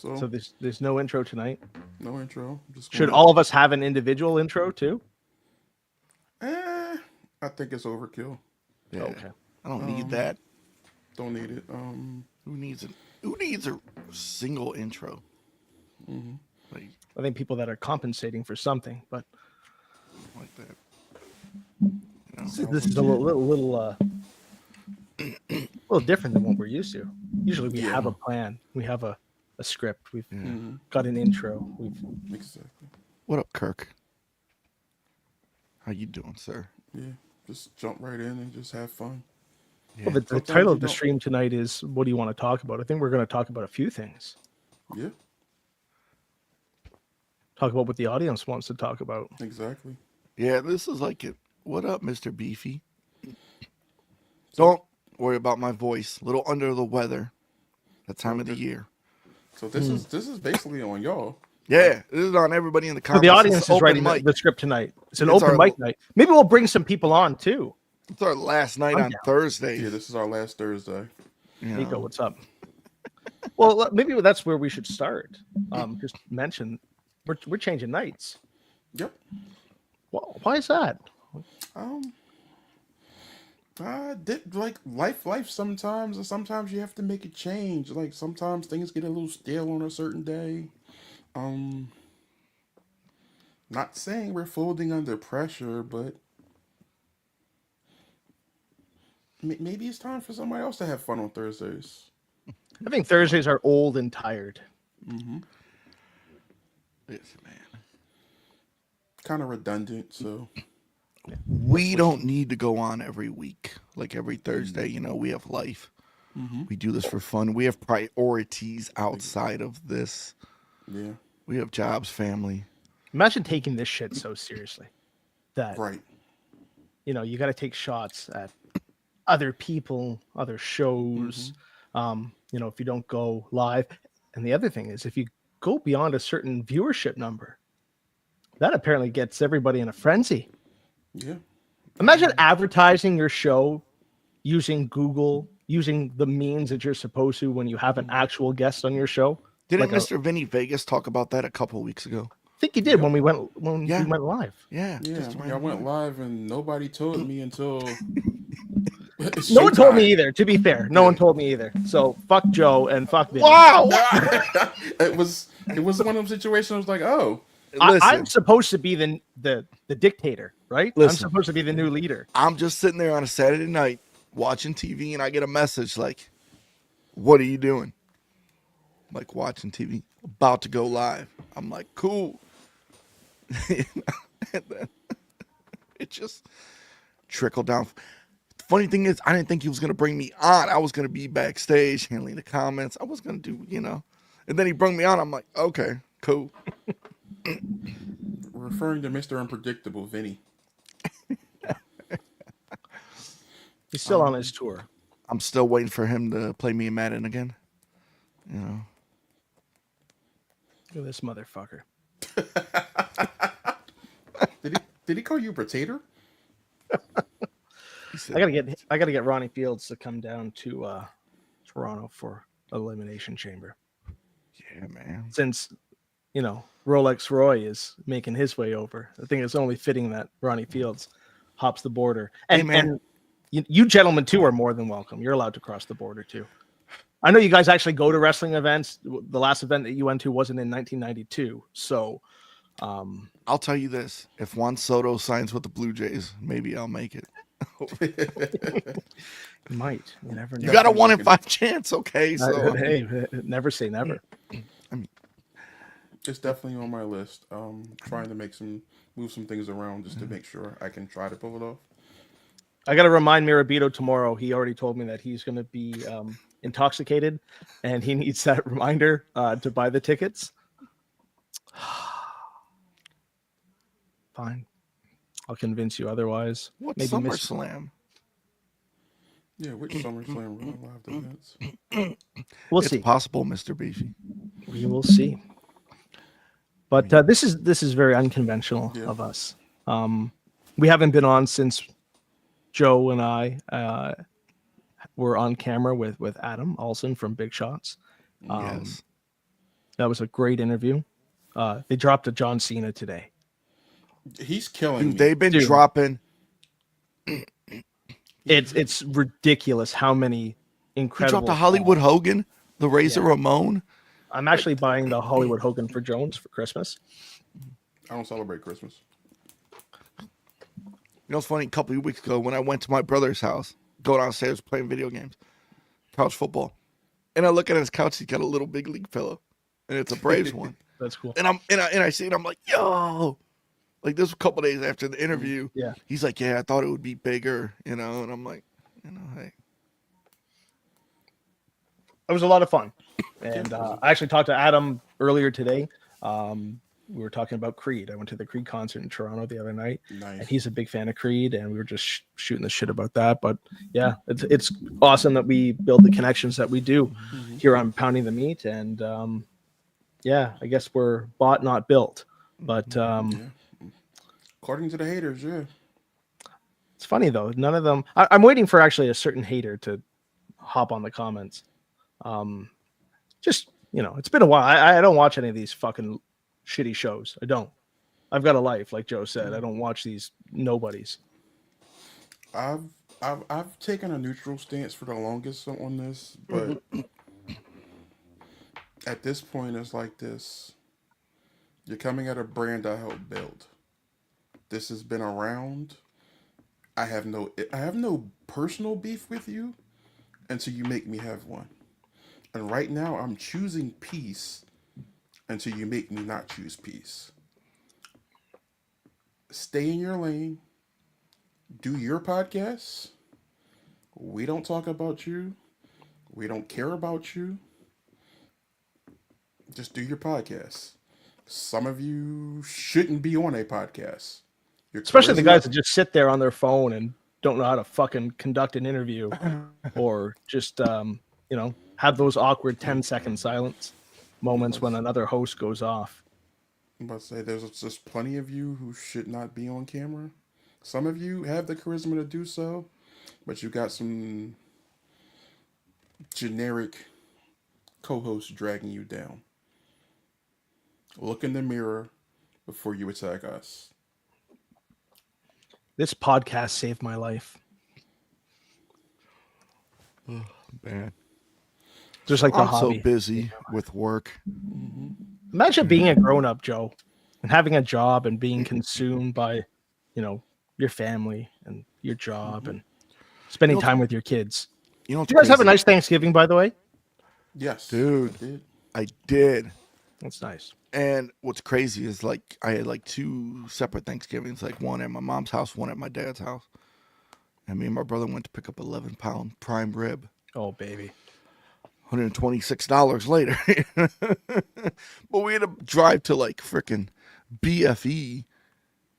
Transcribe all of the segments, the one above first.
So there's no intro tonight. No intro. Should all of us have an individual intro too? I think it's overkill. Yeah. Okay. I don't need that. Don't need it. Who needs a single intro? Mm-hmm. Like, I think people that are compensating for something, but like that. This is a little different than what we're used to. Usually we have a plan. We have a script. We've got an intro. Exactly. What up, Kirk? How you doing, sir? Yeah, just jump right in and just have fun. Yeah. Well, the title of the stream tonight is, what do you want to talk about? I think we're going to talk about a few things. Yeah. Talk about what the audience wants to talk about. Exactly. Yeah, this is like it. What up, Mr. Beefy? Don't worry about my voice. A little under the weather. That time of the year. So this is basically on y'all. Yeah, this is on everybody in the So comments. the audience is writing the script tonight. It's an open mic night. Maybe we'll bring some people on too. It's our last night on Thursday. Yeah, this is our last Thursday. Nico, what's up? Well, maybe that's where we should start. Just mention we're changing nights. Yep. Well, why is that? Like life sometimes, and sometimes you have to make a change. Like sometimes things get a little stale on a certain day. Not saying we're folding under pressure, but maybe it's time for somebody else to have fun on Thursdays. I think Thursdays are old and tired. Mm-hmm. Yes, man. Kind of redundant, so we don't need to go on every week, like every Thursday. You know, we have life. Mm-hmm. We do this for fun. We have priorities outside of this. Yeah. We have jobs, family. Imagine taking this shit so seriously. That right. You know, you got to take shots at other people, other shows. You know, if you don't go live. And the other thing is, if you go beyond a certain viewership number, that apparently gets everybody in a frenzy. Yeah. Imagine advertising your show using Google, using the means that you're supposed to when you have an actual guest on your show. Didn't Mr. Vinny Vegas talk about that a couple of weeks ago? I think he did when we went live. Yeah. I went live and nobody told me until no one told me either, to be fair. No one told me either. So fuck Joe and fuck Vinny. Wow. It was one of those situations I was like, oh. I'm supposed to be the dictator, right? Listen, I'm supposed to be the new leader. I'm just sitting there on a Saturday night watching TV and I get a message like, what are you doing? I'm like, watching TV, about to go live. I'm like, cool. And then it just trickled down. The funny thing is, I didn't think he was going to bring me on. I was going to be backstage handling the comments. I was going to do, you know. And then he brought me on. I'm like, okay, cool. Referring to Mr. Unpredictable, Vinny. He's still on his tour. I'm still waiting for him to play me in Madden again. You know. Look at this motherfucker. Did he call you potato? I gotta get Ronnie Fields to come down to Toronto for Elimination Chamber. Yeah, man. Since you know Rolex Roy is making his way over, I think it's only fitting that Ronnie Fields hops the border. And you gentlemen too are more than welcome. You're allowed to cross the border too. I know you guys actually go to wrestling events. The last event that you went to wasn't in 1992, so. I'll tell you this: if Juan Soto signs with the Blue Jays, maybe I'll make it. You might. You never know. You got a 1 in 5 chance, okay? So hey, never say never. I mean, it's definitely on my list. Trying to move some things around just to make sure I can try to pull it off. I got to remind Mirabito tomorrow. He already told me that he's going to be intoxicated, and he needs that reminder to buy the tickets. Fine. I'll convince you otherwise. What Maybe SummerSlam? Yeah, which SummerSlam real live events? We'll see. It's possible, Mr. Beefy. We will see. But this is very unconventional of us. We haven't been on since Joe and I were on camera with Adam Olsen from Big Shots. Yes. That was a great interview. They dropped a John Cena today. He's killing Dude, me. they've been Dude. dropping. It's ridiculous how many He incredible. dropped a Hollywood Hogan, the Razor Ramon. I'm actually buying the Hollywood Hogan for Jones for Christmas. I don't celebrate Christmas. You know, it's funny. A couple of weeks ago, when I went to my brother's house, go downstairs playing video games, couch football, and I look at his couch. He's got a little big league pillow, and it's a Braves one. That's cool. And I see it. I'm like, yo, like this was a couple of days after the interview. Yeah. He's like, yeah, I thought it would be bigger, and I'm like, hey. It was a lot of fun. And I actually talked to Adam earlier today. We were talking about Creed. I went to the Creed concert in Toronto the other night. Nice. And he's a big fan of Creed, and we were just shooting the shit about that. But yeah, it's awesome that we build the connections that we do here on Pounding the Meat. And yeah, I guess we're bought, not built. But According to the haters, yeah. it's funny though. None of them. I'm waiting for actually a certain hater to hop on the comments. Just, it's been a while. I don't watch any of these fucking shitty shows. I don't. I've got a life, like Joe said. I don't watch these nobodies. I've taken a neutral stance for the longest on this, but at this point, it's like this. You're coming at a brand I helped build. This has been around. I have no personal beef with you until you make me have one. And right now, I'm choosing peace until you make me not choose peace. Stay in your lane. Do your podcast. We don't talk about you. We don't care about you. Just do your podcast. Some of you shouldn't be on a podcast. Especially the guys that just sit there on their phone and don't know how to fucking conduct an interview or just, have those awkward 10-second silence moments when another host goes off. I'm about to say there's just plenty of you who should not be on camera. Some of you have the charisma to do so, but you got some generic co-hosts dragging you down. Look in the mirror before you attack us. This podcast saved my life. Oh, man. Just like the I'm hobby. so busy with work. Imagine being a grown-up, Joe, and having a job and being consumed by, your family and your job and spending time with your kids. You Did you guys have a nice Thanksgiving, by the way? Yes, dude. I did. That's nice. And what's crazy is I had 2 separate Thanksgivings, one at my mom's house, one at my dad's house. And me and my brother went to pick up 11-pound prime rib. Oh, baby. $126 later. But we had to drive to frickin' BFE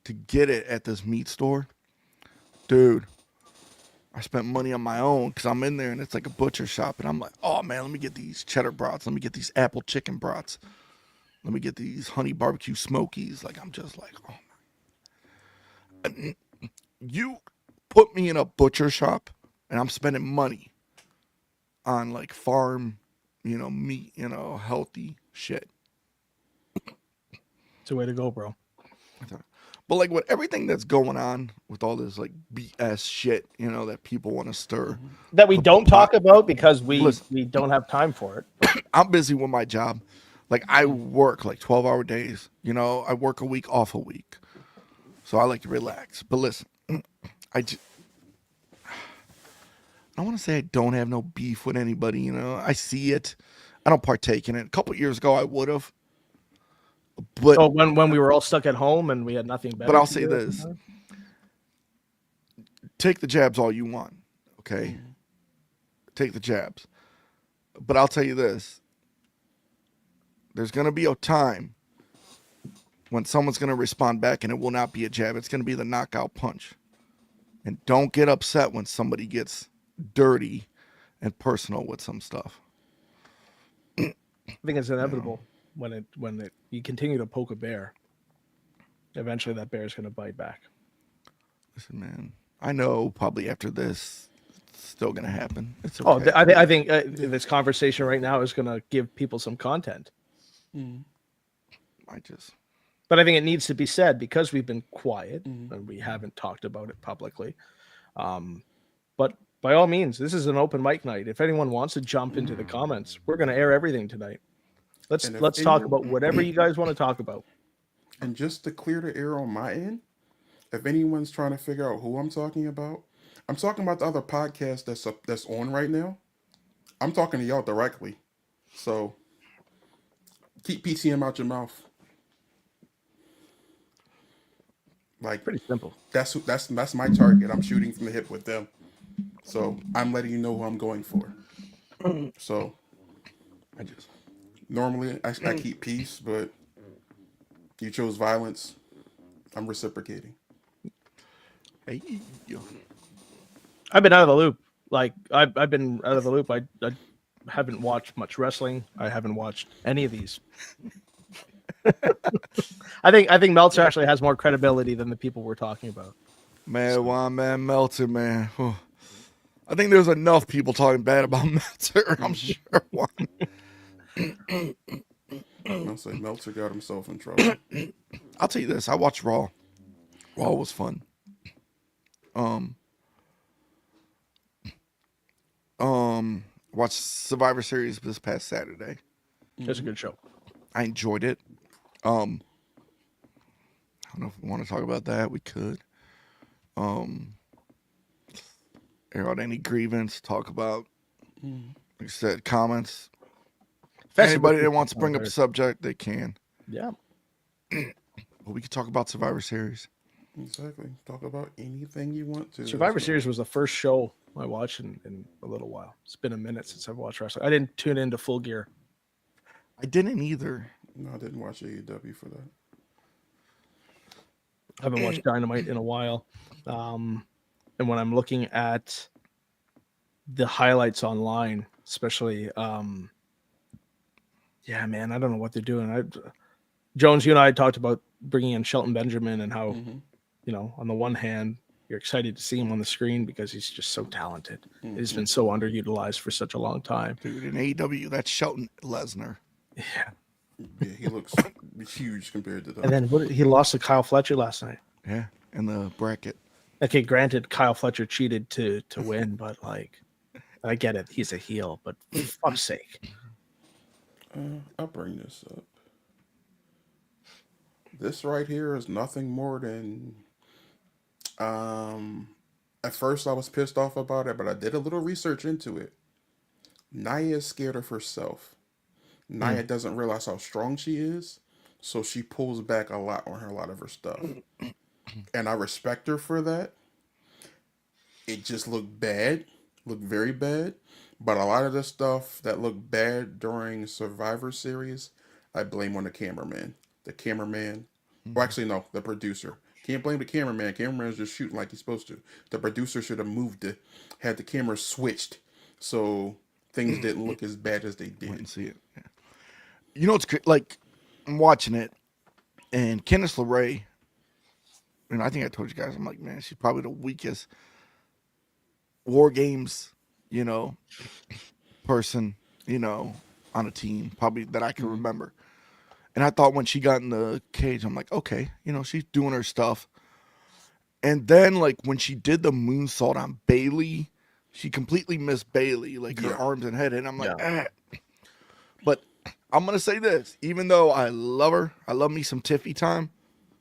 to get it at this meat store. Dude, I spent money on my own because I'm in there and it's like a butcher shop. And I'm like, oh man, let me get these cheddar brats. Let me get these apple chicken brats. Let me get these honey barbecue smokies. I'm just like, oh my. You put me in a butcher shop and I'm spending money on farm, meat, healthy shit. It's a way to go, bro. But with everything that's going on with all this BS shit, that people want to stir. That we don't talk about because we don't have time for it. I'm busy with my job. I work 12-hour days. I work a week off a week. So I like to relax. But listen, I want to say I don't have no beef with anybody. I see it. I don't partake in it. A couple years ago, I would have. But when we were all stuck at home and we had nothing better. But I'll say this: take the jabs all you want, okay? Take the jabs, but I'll tell you this: there's gonna be a time when someone's gonna respond back, and it will not be a jab. It's gonna be the knockout punch. And don't get upset when somebody gets dirty and personal with some stuff. I think it's inevitable. When you continue to poke a bear, eventually that bear is going to bite back. Listen, man, I know probably after this, it's still going to happen. It's okay. I think this conversation right now is going to give people some content. But I think it needs to be said because we've been quiet and we haven't talked about it publicly. But by all means, this is an open mic night. If anyone wants to jump into the comments, we're going to air everything tonight. Let's talk about whatever you guys want to talk about. And just to clear the air on my end, if anyone's trying to figure out who I'm talking about the other podcast that's on right now. I'm talking to y'all directly. So keep PTM out your mouth. Like, pretty simple. That's my target. I'm shooting from the hip with them. So I'm letting you know who I'm going for. So normally I keep peace, but you chose violence. I'm reciprocating. Hey, I've been out of the loop. Like I've been out of the loop. I haven't watched much wrestling. I haven't watched any of these. I think Meltzer actually has more credibility than the people we're talking about. Man, one man Meltzer, man. Oh. I think there's enough people talking bad about Meltzer. I'm sure one. I'll say Meltzer got himself in trouble. I'll tell you this. I watched Raw. Raw was fun. Watched Survivor Series this past Saturday. It's a good show. I enjoyed it. I don't know if we want to talk about that. We could. Air out any grievance. Talk about, like I said, comments. Anybody that wants to bring up a subject, they can. Yeah. But we could talk about Survivor Series. Exactly. Talk about anything you want to. Survivor Series was the first show I watched in a little while. It's been a minute since I've watched wrestling. I didn't tune into Full Gear. I didn't either. No, I didn't watch AEW for that. I haven't watched Dynamite in a while. And when I'm looking at the highlights online, especially, yeah, man, I don't know what they're doing. Jones, you and I talked about bringing in Shelton Benjamin and how, you know, on the one hand, you're excited to see him on the screen because he's just so talented. He's been so underutilized for such a long time. Dude, in AEW, that's Shelton Lesnar. Yeah. Yeah, he looks huge compared to that. And then he lost to Kyle Fletcher last night. Yeah, in the bracket. Okay, granted, Kyle Fletcher cheated to win, but like, I get it. He's a heel, but for fuck's sake. I'll bring this up. This right here is nothing more than. At first, I was pissed off about it, but I did a little research into it. Nia is scared of herself. Nia doesn't realize how strong she is, so she pulls back a lot on a lot of her stuff. And I respect her for that. It just looked bad, looked very bad. But a lot of the stuff that looked bad during Survivor Series, I blame on the cameraman. The cameraman, well, actually, no, the producer. Can't blame the cameraman. Cameraman's just shooting like he's supposed to. The producer should have had the camera switched so things didn't look as bad as they did. Wait and see it. Yeah. You know, it's like, I'm watching it, and Candice LeRae, and I think I told you guys, I'm like, man, she's probably the weakest War Games, you know, person, you know, on a team, probably that I can remember. And I thought when she got in the cage, I'm like, okay, you know, she's doing her stuff. And then, like, when she did the moonsault on Bailey, she completely missed Bailey, like her arms and head. And I'm like, But I'm going to say this, even though I love her, I love me some Tiffy time.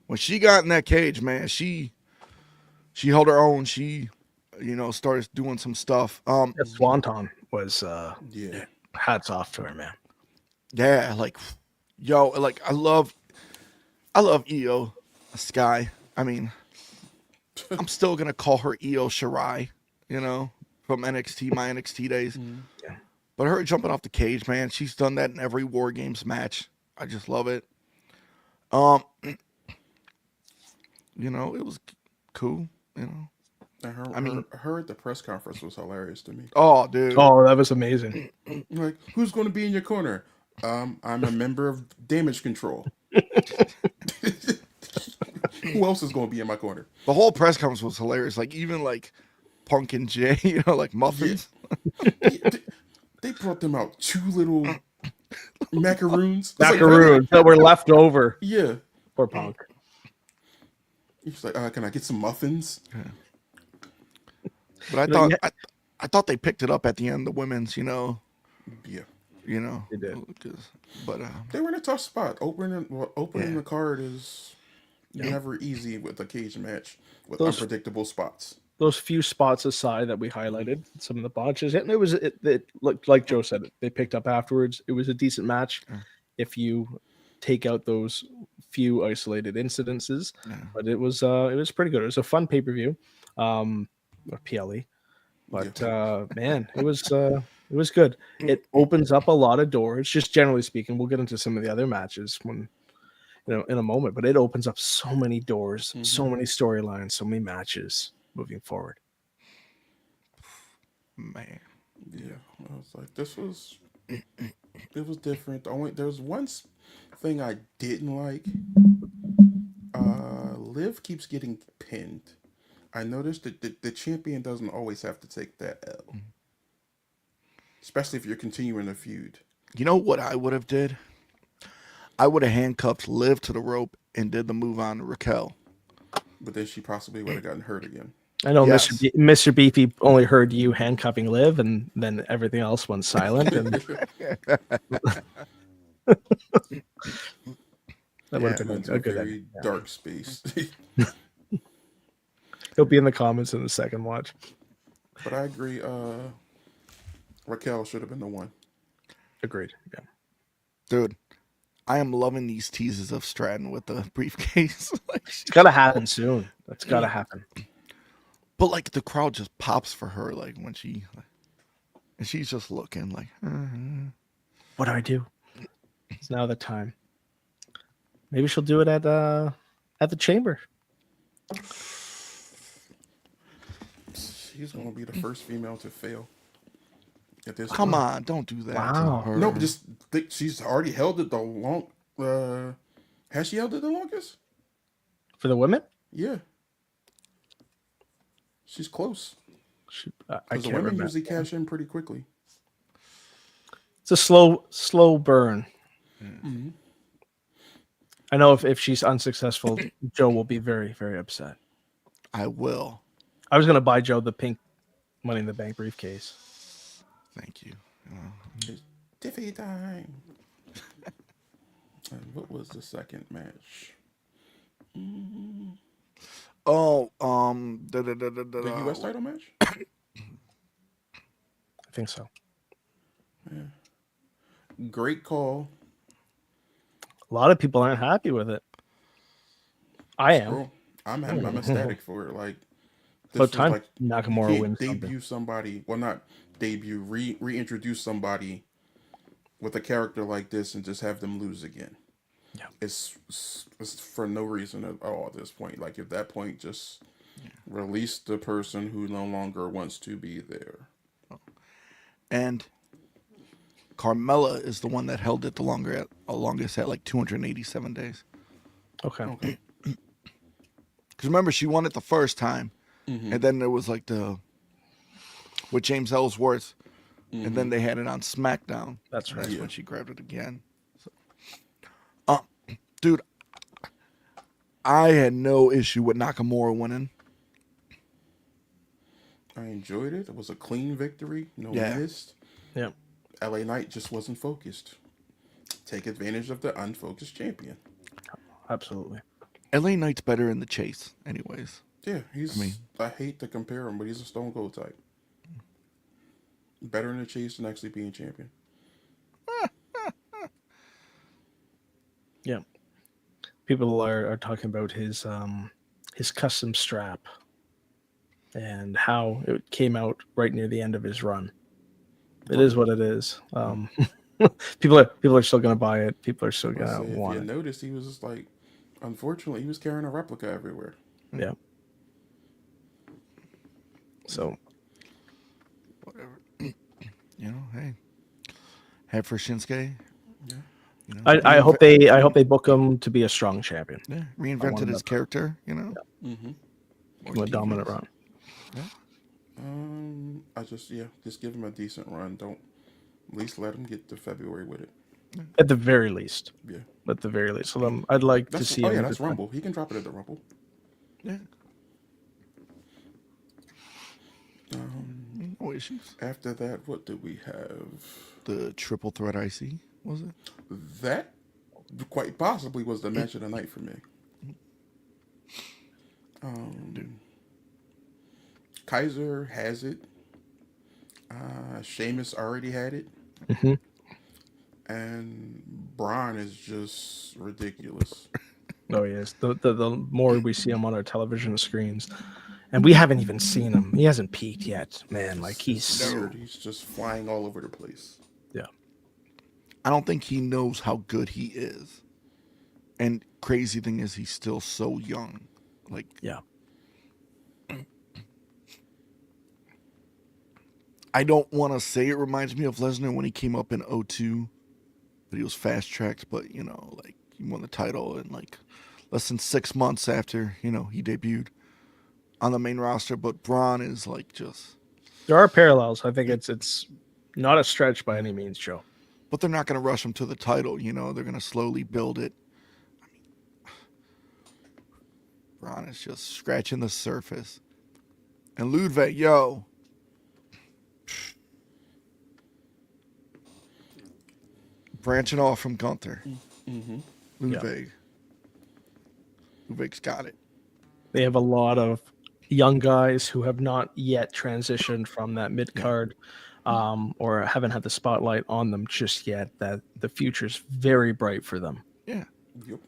When she got in that cage, man, she held her own. She, you know, started doing some stuff. That Swanton was, hats off to her, man. Yeah, like, yo, like, I love Io Sky. I mean, I'm still going to call her Io Shirai, you know, from NXT, my NXT days. Yeah. But her jumping off the cage, man, she's done that in every War Games match. I just love it. You know, it was cool, you know. Her at the press conference was hilarious to me. Oh, dude. Oh, that was amazing. Like, who's going to be in your corner? I'm a member of Damage Control. Who else is going to be in my corner? The whole press conference was hilarious. Like, even, like, Punk and Jay, you know, like muffins. Yeah. They brought them out two little macaroons. It's like, Macaroons that were left over yeah. for Punk. He's like, can I get some muffins? But I You know, thought yeah. I thought they picked it up at the end. The women's, Yeah. They did. But They were in a tough spot. Opening Yeah. the card is never easy with a cage match with Those- unpredictable spots. Those few spots aside that we highlighted, some of the botches, and it looked like Joe said, they picked up afterwards. It was a decent match if you take out those few isolated incidences, but it was pretty good. It was a fun pay-per-view, or PLE, but man, it was good. It opens up a lot of doors. Just generally speaking, we'll get into some of the other matches when in a moment, but it opens up so many doors, so many storylines, so many matches moving forward. man, Yeah, I was like, it was different. There was one thing I didn't like. Liv keeps getting pinned. I noticed that the champion doesn't always have to take that L, especially if you're continuing a feud. you know what I would have did? I would have handcuffed Liv to the rope and did the move on Raquel. But then she possibly would have gotten hurt again. I know Yes. Mr. Beefy only heard you handcuffing Liv, and then everything else went silent. And that would have been Went a to a good very ending. Yeah. dark space. He'll be in the comments in the second watch. But I agree. Raquel should have been the one. Agreed. Yeah. Dude, I am loving these teases of Stratton with the briefcase. It's got to happen soon. That's got to happen. But like the crowd just pops for her, like when and she's just looking like, What do I do? It's now the time. Maybe she'll do it at the chamber. She's gonna be the first female to fail. At this come point. on, don't do that Wow. to her. No, but just think she's already held it the long. Has she held it the longest? For the women? Yeah. She's close. I Because the can't women remember. usually cash in pretty quickly. It's a slow burn. Mm-hmm. I know if she's unsuccessful, Joe will be very, very upset. I will. I was going to buy Joe the pink Money in the Bank briefcase. Thank you. It's Diffie time. And what was the second match? Oh, The U.S. title match? I think so. Great call. A lot of people aren't happy with it. I am. Bro, I'm ecstatic for it. Like, this About was time like, Nakamura you can't wins debut something. somebody. Well, not debut. Reintroduce somebody with a character like this and just have them lose again. Yeah. It's for no reason at all at this point. Like, at that point, just release the person who no longer wants to be there. And Carmella is the one that held it the longest at like 287 days. Okay. Because remember, she won it the first time, and then there was like with James Ellsworth, and then they had it on SmackDown. That's right. That's when she grabbed it again. So, dude, I had no issue with Nakamura winning. I enjoyed it. It was a clean victory. No Yeah. missed. Yeah. LA Knight just wasn't focused. Take advantage of the unfocused champion. Absolutely. LA Knight's better in the chase, anyways. Yeah, I hate to compare him, but he's a Stone Cold type. Better in the chase than actually being champion. Yeah. People are talking about his custom strap and how it came out right near the end of his run. It is what it is. People are still going to buy it. People are still going to want If it. you noticed, he was just like, unfortunately, he was carrying a replica everywhere. Yeah. So Whatever. Hey. Head for Shinsuke. Yeah. I hope they book him to be a strong champion. Yeah, reinvented his character, Mm-hmm. A dominant run. I just give him a decent run. Don't at least let him get to February with it. at the very least. Yeah. At the very least. So I'd like to That's see oh him. yeah, that's Rumble. He can drop it at the Rumble. Yeah. No issues. After that, what did we have? The triple threat IC, was it? That quite possibly was the match of the night for me. Kaiser has it. Sheamus already had it. Mhm. And Braun is just ridiculous. Oh yes, the more we see him on our television screens, and we haven't even seen him. He hasn't peaked yet, man. Like he's Weird. He's just flying all over the place. yeah. I don't think he knows how good he is. And crazy thing is, he's still so young. Like, Yeah. I don't want to say it reminds me of Lesnar when he came up in 02, but he was fast tracked. But you know, like he won the title in like less than 6 months after he debuted on the main roster. But Braun is like just. There are parallels. I think it's not a stretch by any means, Joe. But they're not going to rush him to the title. You know, they're going to slowly build it. I mean, Braun is just scratching the surface. And Ludwig, yo. Branching off from Gunther. Mm-hmm. Ludwig. Yeah. Ludwig's got it. They have a lot of young guys who have not yet transitioned from that mid card, or haven't had the spotlight on them just yet. That the future's very bright for them. Yeah. Yep.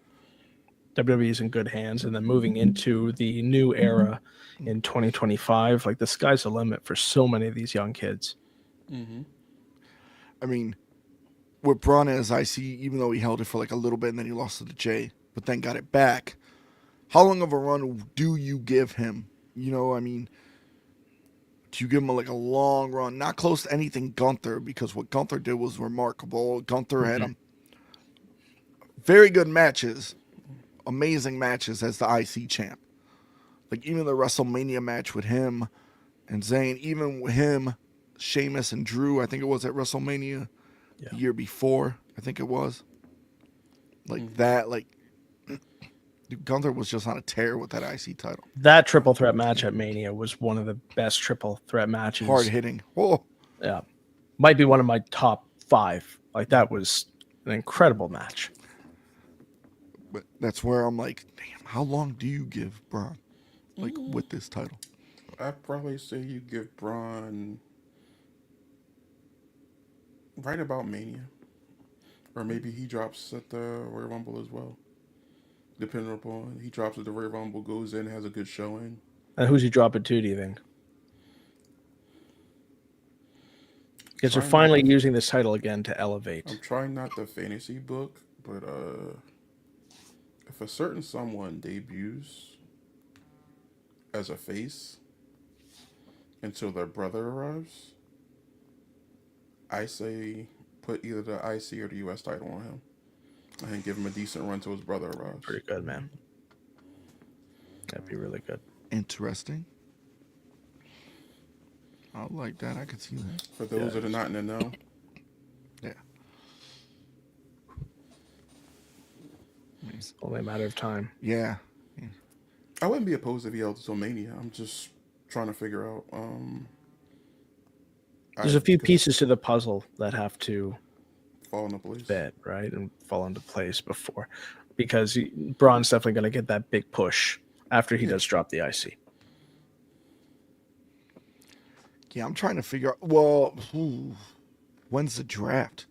WWE is in good hands, and then moving into the new era in 2025, like the sky's the limit for so many of these young kids. Mm-hmm. I mean, with Braun as IC, even though he held it for like a little bit and then he lost to the J, but then got it back. How long of a run do you give him? You know, I mean, do you give him like a long run? Not close to anything Gunther, because what Gunther did was remarkable. Gunther had very good matches, amazing matches as the IC champ. Like even the WrestleMania match with him and Zayn, even with him, Sheamus and Drew, I think it was at WrestleMania the year before, I think it was. Like that, like Gunther was just on a tear with that IC title. That triple threat match at Mania was one of the best triple threat matches. Hard hitting. Oh. Yeah. Might be one of my top 5. Like that was an incredible match. But that's where I'm like, damn, how long do you give Braun? Like with this title? I'd probably say you give Braun right about Mania. Or maybe he drops at the Royal Rumble as well. Depending upon, he drops at the Royal Rumble, goes in, has a good showing. And who's he dropping to, do you think? Because they're finally using this title again to elevate. I'm trying not the fantasy book, but if a certain someone debuts as a face until their brother arrives, I say put either the IC or the US title on him and give him a decent run till his brother arrives. Pretty good, man. That'd be really good. Interesting. I like that. I could see that. For those that are not in the know. Yeah. It's only a matter of time. Yeah. I wouldn't be opposed if he held till Mania. I'm just trying to figure out. There's a few pieces to the puzzle that have to fall into place, fit, right, and fall into place before, because Braun's definitely going to get that big push after he does drop the IC. Yeah, I'm trying to figure out. Well, when's the draft?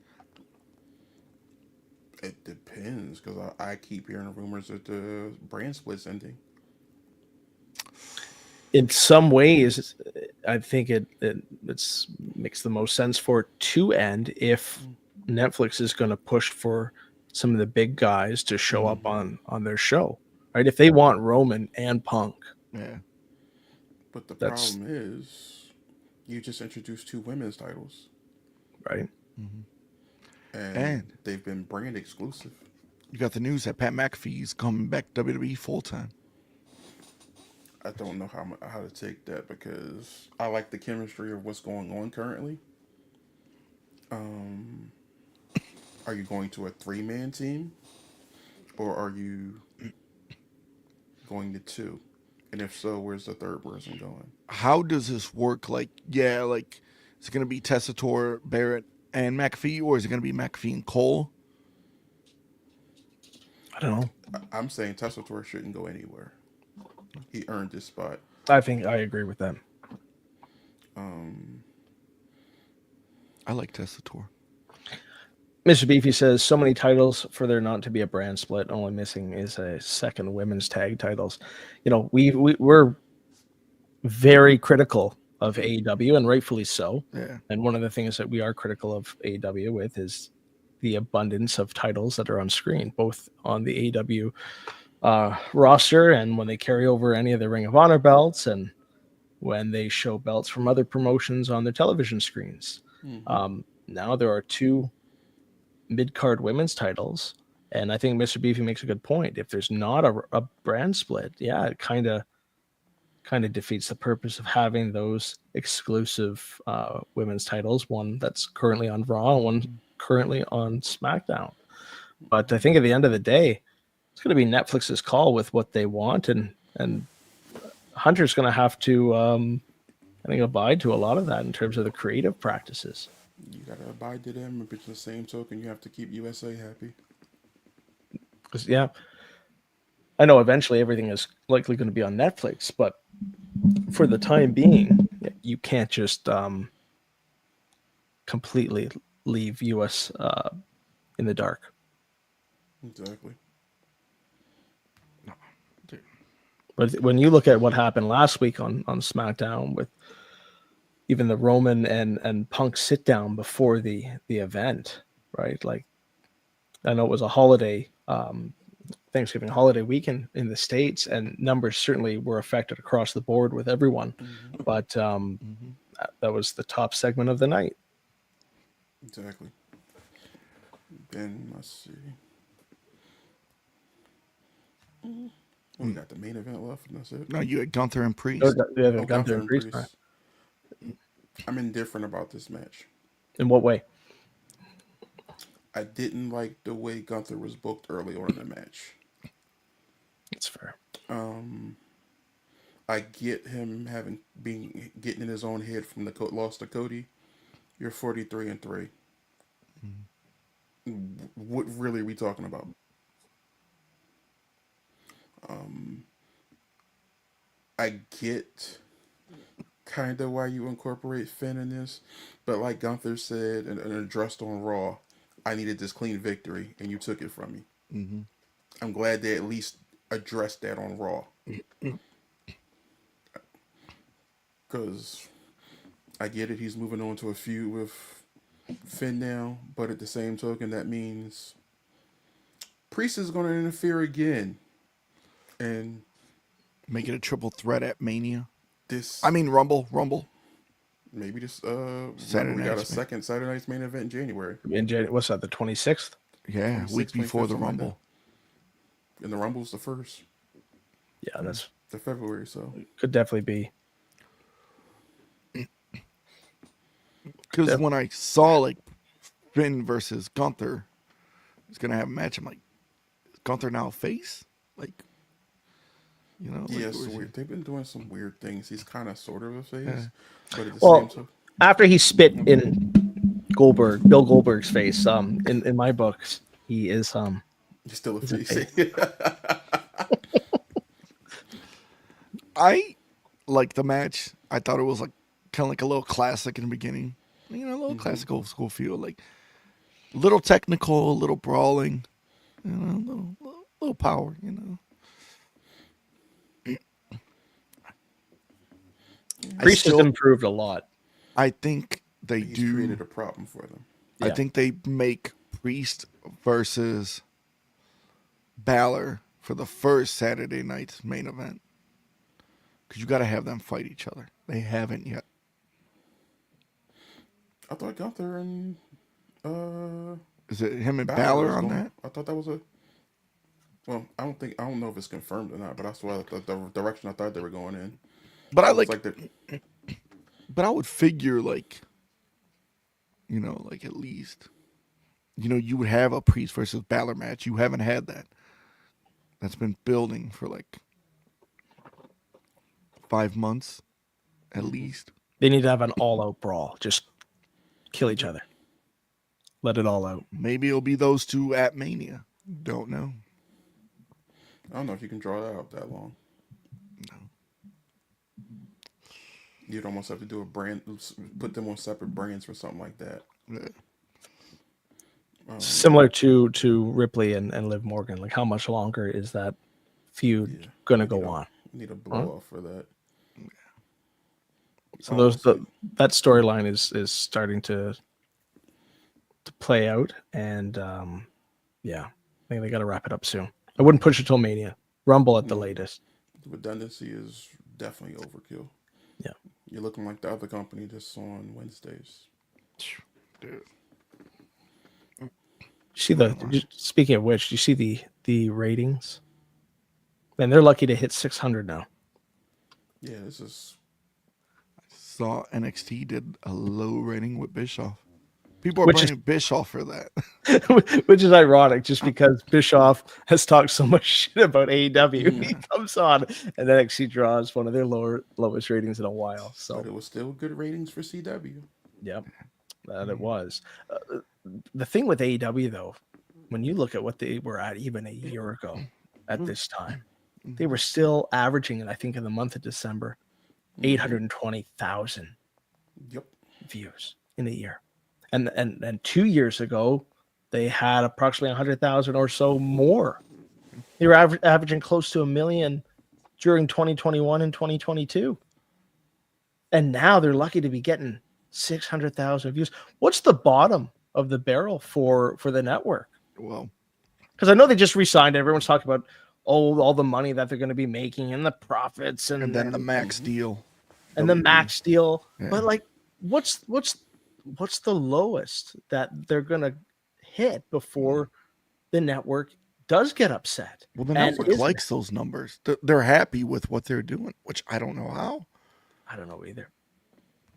It depends, because I keep hearing rumors that the brand split's ending. In some ways, I think it makes the most sense for it to end if Netflix is going to push for some of the big guys to show up on their show, right? If they want Roman and Punk. Yeah. But the problem is, you just introduced 2 women's titles. Right. And they've been brand exclusive. You got the news that Pat McAfee's coming back WWE full time. I don't know how to take that, because I like the chemistry of what's going on currently. Are you going to a 3-man team, or are you going to two? And if so, where's the third person going? How does this work? Like, yeah, like, is it going to be Tessitore, Barrett, and McAfee, or is it going to be McAfee and Cole? I don't know. I'm saying Tessitore shouldn't go anywhere. He earned this spot. I think I agree with that. Um, I like Tessitore. Mr. Beefy says so many titles for there not to be a brand split. Only missing is a second women's tag titles. You know, we're very critical of AEW, and rightfully so. Yeah. And one of the things that we are critical of AEW with is the abundance of titles that are on screen, both on the AEW roster and when they carry over any of the Ring of Honor belts, and when they show belts from other promotions on their television screens. Now there are 2 mid-card women's titles, and I think Mr. Beefy makes a good point. If there's not a brand split, yeah, it kind of defeats the purpose of having those exclusive women's titles, one that's currently on Raw, one currently on SmackDown. But I think at the end of the day, it's going to be Netflix's call with what they want, and Hunter's going to have to I think abide to a lot of that in terms of the creative practices. you gotta abide to them, but the same token, you have to keep USA happy. Because yeah, I know eventually everything is likely going to be on Netflix, but for the time being, you can't just completely leave US in the dark. Exactly. But when you look at what happened last week on SmackDown with even the Roman and Punk sit down before the event, right? Like, I know it was a holiday, Thanksgiving holiday weekend in the States, and numbers certainly were affected across the board with everyone. But that was the top segment of the night. Exactly. Then let's see. We got the main event left, and that's it. No, you had Gunther and Priest. Yeah, Oh, Gunther and Priest. I'm indifferent about this match. In what way? I didn't like the way Gunther was booked early on in the match. That's fair. I get him getting in his own head from the loss to Cody. You're 43-3. What really are we talking about? I get kind of why you incorporate Finn in this, but like Gunther said and addressed on Raw, I needed this clean victory, and you took it from me. I'm glad they at least addressed that on Raw. Because I get it, he's moving on to a feud with Finn now, but at the same token, that means Priest is going to interfere again. And Make it a triple threat at Mania. Rumble. Maybe this Saturday we got a night's second Saturday night's main event in January. What's that, the 26th? Yeah, week before the Rumble. And the Rumble's the first. Yeah, that's the February, so could definitely be. Because when I saw like Finn versus Gunther is gonna have a match, I'm like, is Gunther now face? Like, like, yeah, it's weird. They've been doing some weird things. He's kind of sort of a face, but at the Well, same time, after he spit in Bill Goldberg's face, in my books, he is he's still a face. I like the match. I thought it was like kind of like a little classic in the beginning. A little classic old school feel, like little technical, a little brawling, little power, Priest has improved a lot. I think He's created a problem for them. I think they make Priest versus Balor for the first Saturday night's main event. Because you got to have them fight each other. They haven't yet. I thought Gunther and is it him and Balor on that? I thought that was well, I don't know if it's confirmed or not, but that's what the direction I thought they were going in. But but I would figure like at least you would have a Priest versus Balor match. You haven't had that. That's been building for like 5 months at least. They need to have an all-out brawl. Just kill each other. Let it all out. Maybe it'll be those two at Mania. Don't know. I don't know if you can draw that out that long. No. You'd almost have to do a brand, put them on separate brands for something like that. Yeah. Similar to Ripley and Liv Morgan. Like, how much longer is that feud gonna go on? Need a blow off for that. So that storyline is starting to play out, and I think they got to wrap it up soon. I wouldn't push it till Mania, Rumble at the latest. The redundancy is definitely overkill. Yeah, you're looking like the other company just on Wednesdays. Dude. Speaking of which, do you see the ratings? Man, they're lucky to hit 600 now. Yeah, this is. I saw NXT did a low rating with Bischoff. People are blaming Bischoff for that. Which is ironic, just because Bischoff has talked so much shit about AEW. He comes on, and NXT draws one of their lowest ratings in a while. So, but it was still good ratings for CW. Yep, that it was. The thing with AEW, though, when you look at what they were at even a year ago at this time, they were still averaging, and I think in the month of December, 820,000 views in a year. And 2 years ago, they had approximately 100,000 or so more. They were averaging close to 1 million during 2021 and 2022. And now they're lucky to be getting 600,000 views. What's the bottom of the barrel for the network? Well, because I know they just re-signed. Everyone's talking about all the money that they're going to be making and the profits and then the max deal. And the max deal. Yeah. But like, what's the lowest that they're going to hit before the network does get upset? Well, the network likes those numbers. They're happy with what they're doing, which I don't know how. I don't know either.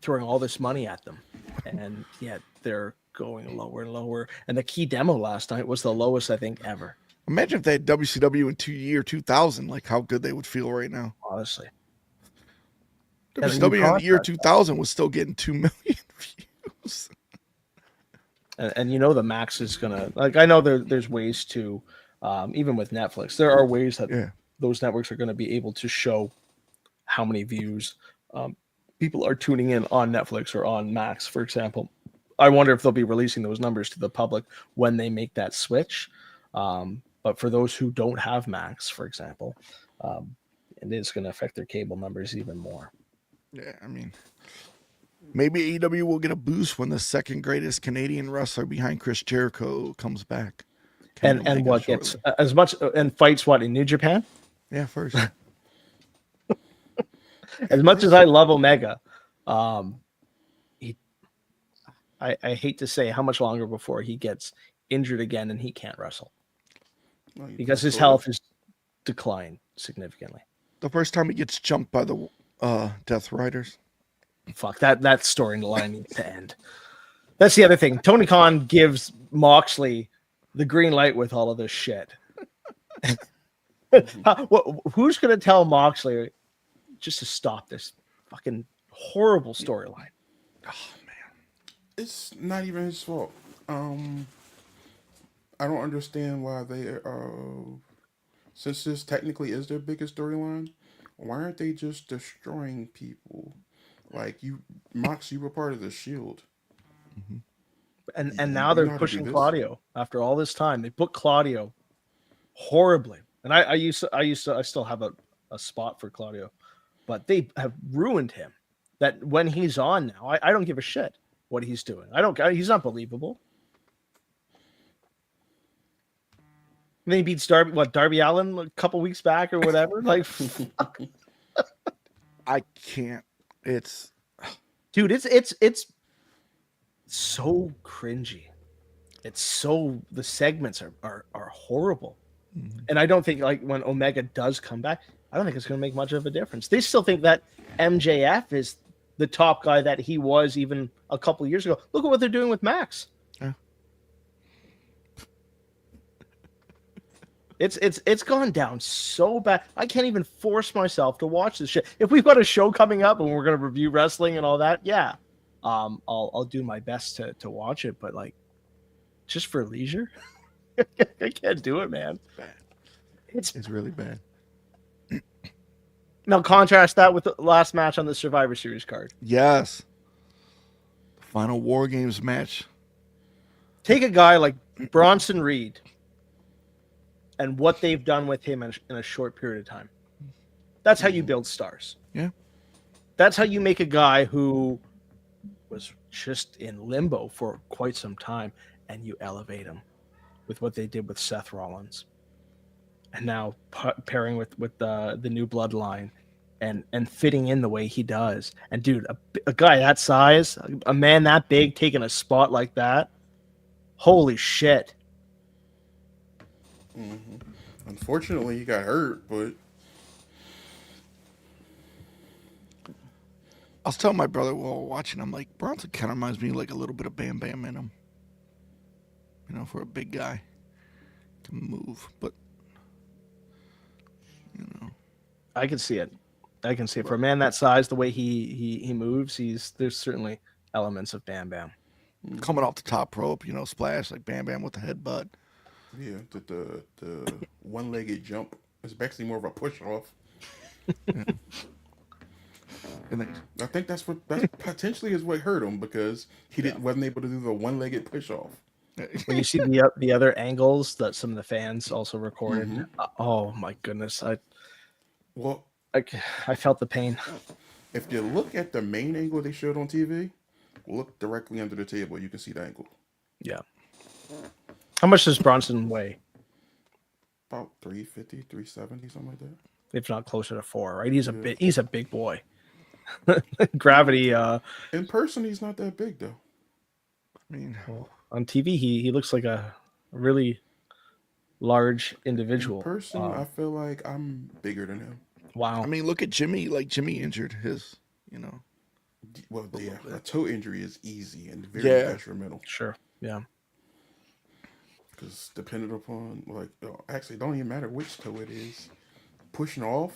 Throwing all this money at them, and yet they're going lower and lower. And the key demo last night was the lowest, I think, ever. Imagine if they had WCW in year 2000, like how good they would feel right now. Honestly. WCW in the year 2000 was still getting 2 million views. And the max is gonna, like, I know there's ways to, even with Netflix, there are ways that those networks are going to be able to show how many views people are tuning in on Netflix or on Max, for example. I wonder if they'll be releasing those numbers to the public when they make that switch. But for those who don't have Max, for example, it is going to affect their cable numbers even more. Yeah, I mean, maybe AEW will get a boost when the second greatest Canadian wrestler behind Chris Jericho comes back. And what gets as much and fights what in New Japan? Yeah, first. As much as I love Omega, I hate to say how much longer before he gets injured again and he can't wrestle because his health has declined significantly. The first time he gets jumped by the Death Riders. Fuck, that storyline needs to end. That's the other thing. Tony Khan gives Moxley the green light with all of this shit. Who's going to tell Moxley just to stop this fucking horrible storyline? Oh, man. It's not even his fault. I don't understand why they since this technically is their biggest storyline, why aren't they just destroying people? Like Mox, you were part of the Shield. Mm-hmm. And now they're pushing Claudio after all this time. They booked Claudio horribly. And I still have a spot for Claudio, but they have ruined him. That when he's on now, I don't give a shit what he's doing. He's not believable. And then he beats Darby Allin a couple weeks back or whatever. Like, fuck. I can't. It's dude, it's so cringy. It's so, the segments are horrible. Mm-hmm. And I don't think, like, when Omega does come back, I don't think it's going to make much of a difference. They still think that MJF is the top guy that he was even a couple of years ago. Look at what they're doing with Max. Yeah. It's gone down so bad. I can't even force myself to watch this shit. If we've got a show coming up and we're gonna review wrestling and all that, yeah, I'll do my best to watch it. But like, just for leisure, I can't do it, man. It's really bad. Now contrast that with the last match on the Survivor Series card. Yes. The final War Games match. Take a guy like Bronson Reed and what they've done with him in a short period of time. That's how you build stars. Yeah. That's how you make a guy who was just in limbo for quite some time, and you elevate him with what they did with Seth Rollins. And now pairing with the new bloodline and fitting in the way he does. And dude, a guy that size, a man that big taking a spot like that, holy shit. Mm-hmm. Unfortunately, he got hurt, but I was telling my brother while watching, I'm like, Bronson kind of reminds me like a little bit of Bam Bam in him. You know, for a big guy to move, but you know, I can see it. I can see it. For a man that size, the way he moves, there's certainly elements of Bam Bam. coming off the top rope, you know, splash like Bam Bam with the headbutt. yeah, the one-legged jump is basically more of a push-off. And then, I think that's potentially is what hurt him because he wasn't able to do the one-legged push-off. When you see the other angles that some of the fans also recorded, oh my goodness, I felt the pain. If you look at the main angle they showed on TV, look directly under the table, you can see the angle. Yeah. How much does Bronson weigh? About 350, 370, something like that. If not closer to 4, right? He's a big boy. Gravity. In person, he's not that big though. I mean, on TV, he looks like a really large individual. In person, I feel like I'm bigger than him. Wow. I mean, look at Jimmy. Like Jimmy injured his, you know. Well, yeah, a toe injury is easy and very detrimental. Sure. Yeah. Because depending upon, like, actually, it don't even matter which toe it is. Pushing off,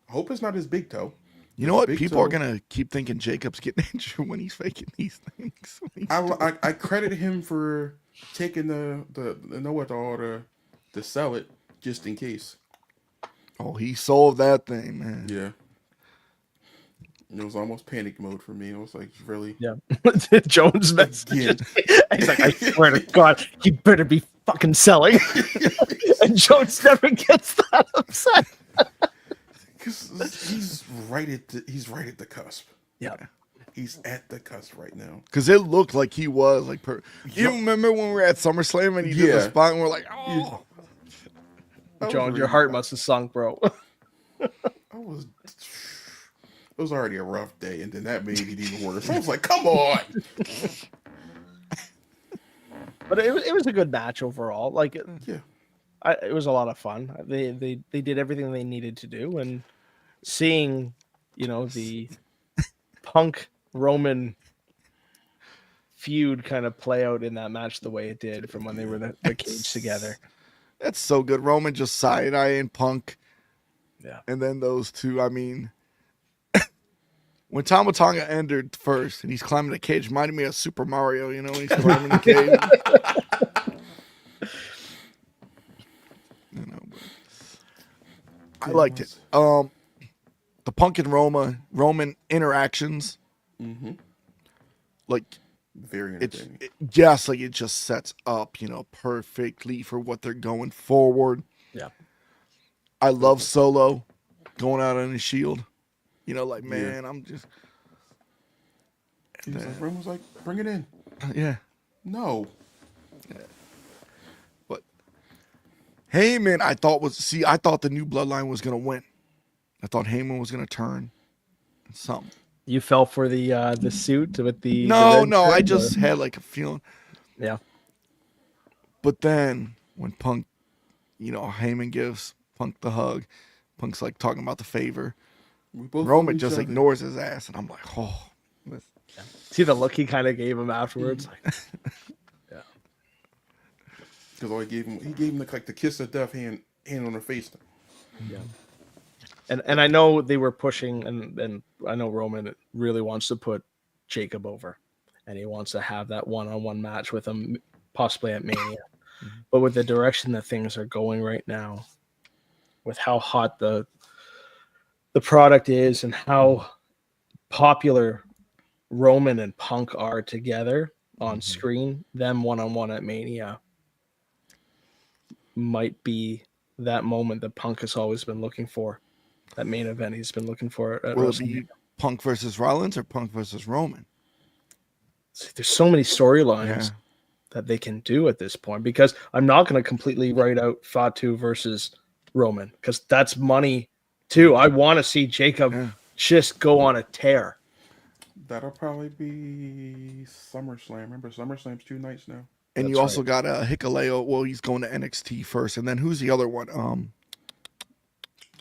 I hope it's not his big toe. You know what? People are gonna keep thinking Jacob's getting injured when he's faking these things. I credit him for taking the know-what-all to sell it just in case. Oh, he sold that thing, man. Yeah. It was almost panic mode for me. I was like, really? Yeah. Jones message. He's like, I swear to God, he better be fucking selling. And Jones never gets that upset. Because he's right at the cusp. Yeah. He's at the cusp right now. Because it looked like he was like. You remember when we were at SummerSlam and he did the spot and we're like, oh. Jones, your heart must have sunk, bro. It was already a rough day, and then that made it even worse. I was like, come on. But it was a good match overall. Like, yeah. It was a lot of fun. They did everything they needed to do, and seeing, you know, the Punk Roman feud kind of play out in that match the way it did from when they were the cage together. That's so good. Roman just side-eyeing Punk. Yeah. And then those two, I mean, when Tama Tonga entered first and he's climbing the cage, reminded me of Super Mario, you know, when he's climbing the cage. You know, but I liked it. The Punk and Roman interactions, like, very entertaining. Yes, like it just sets up, you know, perfectly for what they're going forward. Yeah. I love Solo going out on his shield. You know, like, man, I'm just. Roman was like, bring it in. Yeah. No. Yeah. But Heyman, I thought the new bloodline was gonna win. I thought Heyman was gonna turn something. You fell for the suit with the No, I just had like a feeling. Yeah. But then when Punk, you know, Heyman gives Punk the hug, Punk's like talking about the favor. Roman just ignores his ass, and I'm like, oh. See the look he kind of gave him afterwards. Yeah. Because he gave him the kiss of death hand on her face. Yeah. And I know they were pushing, and I know Roman really wants to put Jacob over, and he wants to have that one-on-one match with him, possibly at Mania. But with the direction that things are going right now, with how hot the product is and how popular Roman and Punk are together on screen, them one-on-one at Mania might be that moment that Punk has always been looking for. That main event he's been looking for at Will it WrestleMania. be Punk versus Rollins or Punk versus Roman? See, there's so many storylines Yeah. that they can do at this point, because I'm not going to completely write out Fatu versus Roman, because that's money too. I want to see Jacob just go on a tear. That'll probably be SummerSlam. Remember, SummerSlam's 2 nights now. And That's you also right. got Hikuleo. Well, he's going to NXT first, and then who's the other one?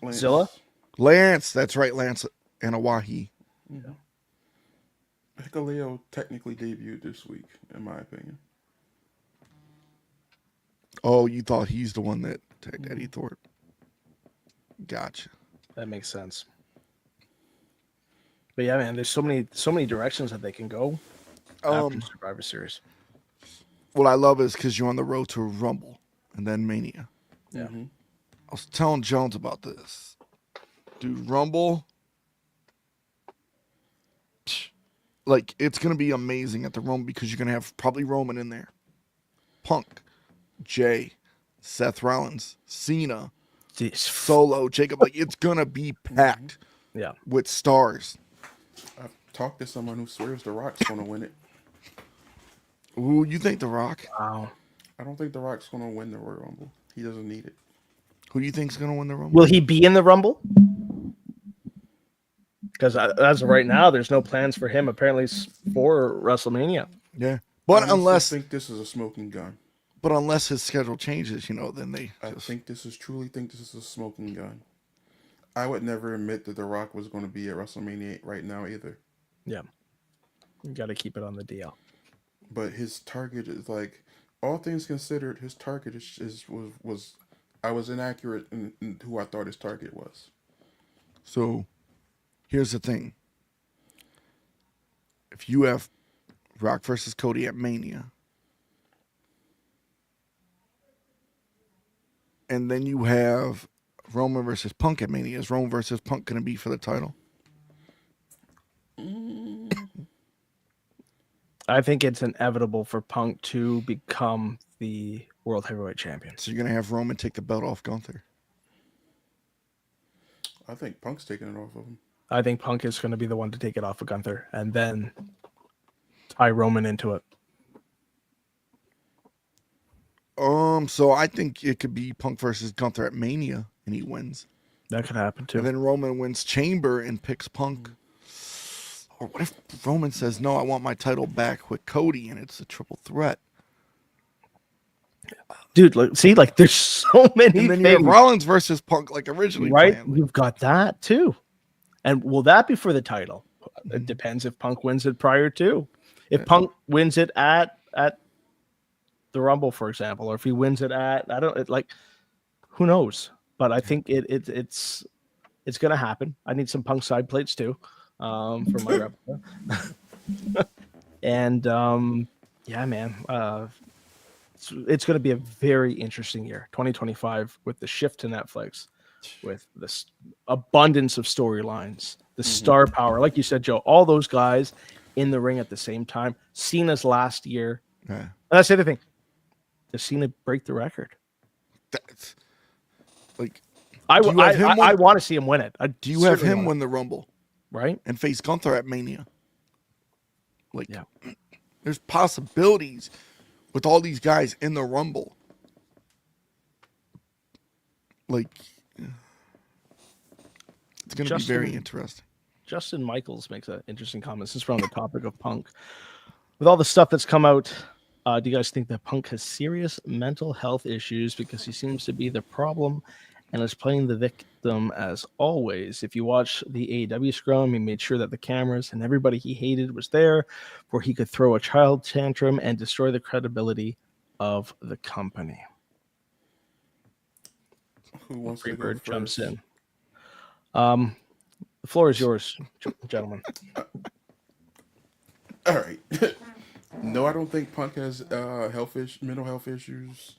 Lance. Zilla? Lance. That's right, Lance and Awahi. Hikuleo technically debuted this week, in my opinion. Oh, you thought he's the one that attacked Eddie Thorpe? Gotcha. That makes sense. But yeah, man, there's so many directions that they can go after Survivor Series. What I love is because you're on the road to Rumble and then Mania. Yeah. I was telling Jones about this. Dude, Rumble, like, it's going to be amazing at the Rumble because you're going to have probably Roman in there. Punk, Jay, Seth Rollins, Cena, Solo, Jacob. Like, it's going to be packed with stars. I've talked to someone who swears The Rock's going to win it. Ooh, you think The Rock? Wow. I don't think The Rock's going to win the Royal Rumble. He doesn't need it. Who do you think's going to win the Rumble? Will he be in the Rumble? Because as of right now, there's no plans for him apparently for WrestleMania. Yeah. But I think this is a smoking gun. But unless his schedule changes, then they I truly think this is a smoking gun. I would never admit that The Rock was going to be at WrestleMania right now either. Yeah. You got to keep it on the DL. But his target is like, all things considered, his target was I was inaccurate in who I thought his target was. So, here's the thing. If you have Rock versus Cody at Mania, and then you have Roman versus Punk at Mania, is Roman versus Punk going to be for the title? I think it's inevitable for Punk to become the World Heavyweight Champion. So you're going to have Roman take the belt off Gunther? I think Punk's taking it off of him. I think Punk is going to be the one to take it off of Gunther and then tie Roman into it. So I think it could be Punk versus Gunther at Mania, and he wins. That could happen too. And then Roman wins Chamber and picks Punk. Or what if Roman says, no, I want my title back with Cody, and it's a triple threat? Dude, look, see, like, there's so many And then things. you have Rollins versus Punk, like originally Right? planned. You've got that too. And will that be for the title? It depends if Punk wins it prior to. If Punk wins it at the Rumble, for example, or if he wins it at, who knows? But I think it's going to happen. I need some Punk side plates too for my replica. And yeah, man, it's going to be a very interesting year, 2025, with the shift to Netflix, with this abundance of storylines, the star power, like you said, Joe, all those guys in the ring at the same time. Cena's last year. Yeah. And that's the other thing. Does Cena break the record? That's like, I want to see him win it. do you have him win the Rumble? Right? And face Gunther at Mania? Like, there's possibilities with all these guys in the Rumble. Like, it's going to be very interesting. Justin Michaels makes an interesting comment. Since we're on the topic of Punk, with all the stuff that's come out, do you guys think that Punk has serious mental health issues because he seems to be the problem and is playing the victim as always? If you watch the AEW scrum, he made sure that the cameras and everybody he hated was there, where he could throw a child tantrum and destroy the credibility of the company. Who wants to go Freebird jumps first? in. The floor is yours, gentlemen. All right. No, I don't think Punk has mental health issues.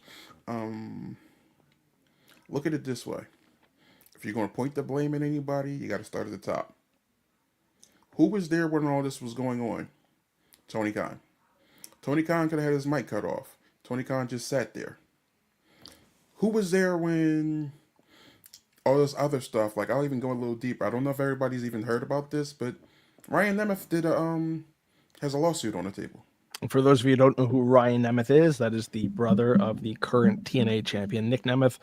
Um, Look at it this way: if you're going to point the blame at anybody, you got to start at the top. Who was there when all this was going on? Tony Khan. Tony Khan could have had his mic cut off. Tony Khan just sat there. Who was there when all this other stuff? Like, I'll even go a little deeper. I don't know if everybody's even heard about this, but Ryan Nemeth has a lawsuit on the table. For those of you who don't know who Ryan Nemeth is, that is the brother of the current TNA champion, Nick Nemeth,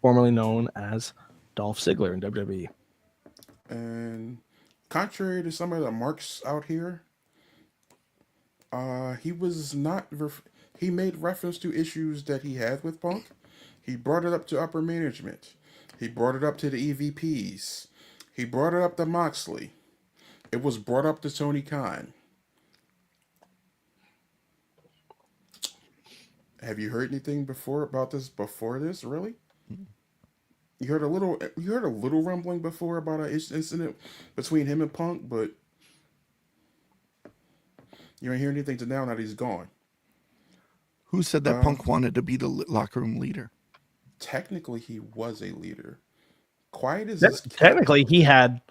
formerly known as Dolph Ziggler in WWE. And contrary to some of the marks out here, he was not. He made reference to issues that he had with Punk. He brought it up to upper management. He brought it up to the EVPs. He brought it up to Moxley. It was brought up to Tony Khan. Have you heard anything before about this? Before this, really? You heard a little. You heard a little rumbling before about an incident between him and Punk, but you ain't hear anything to now that he's gone. Who said that Punk wanted to be the locker room leader? Technically, he was a leader. Quiet as this. Technically, he had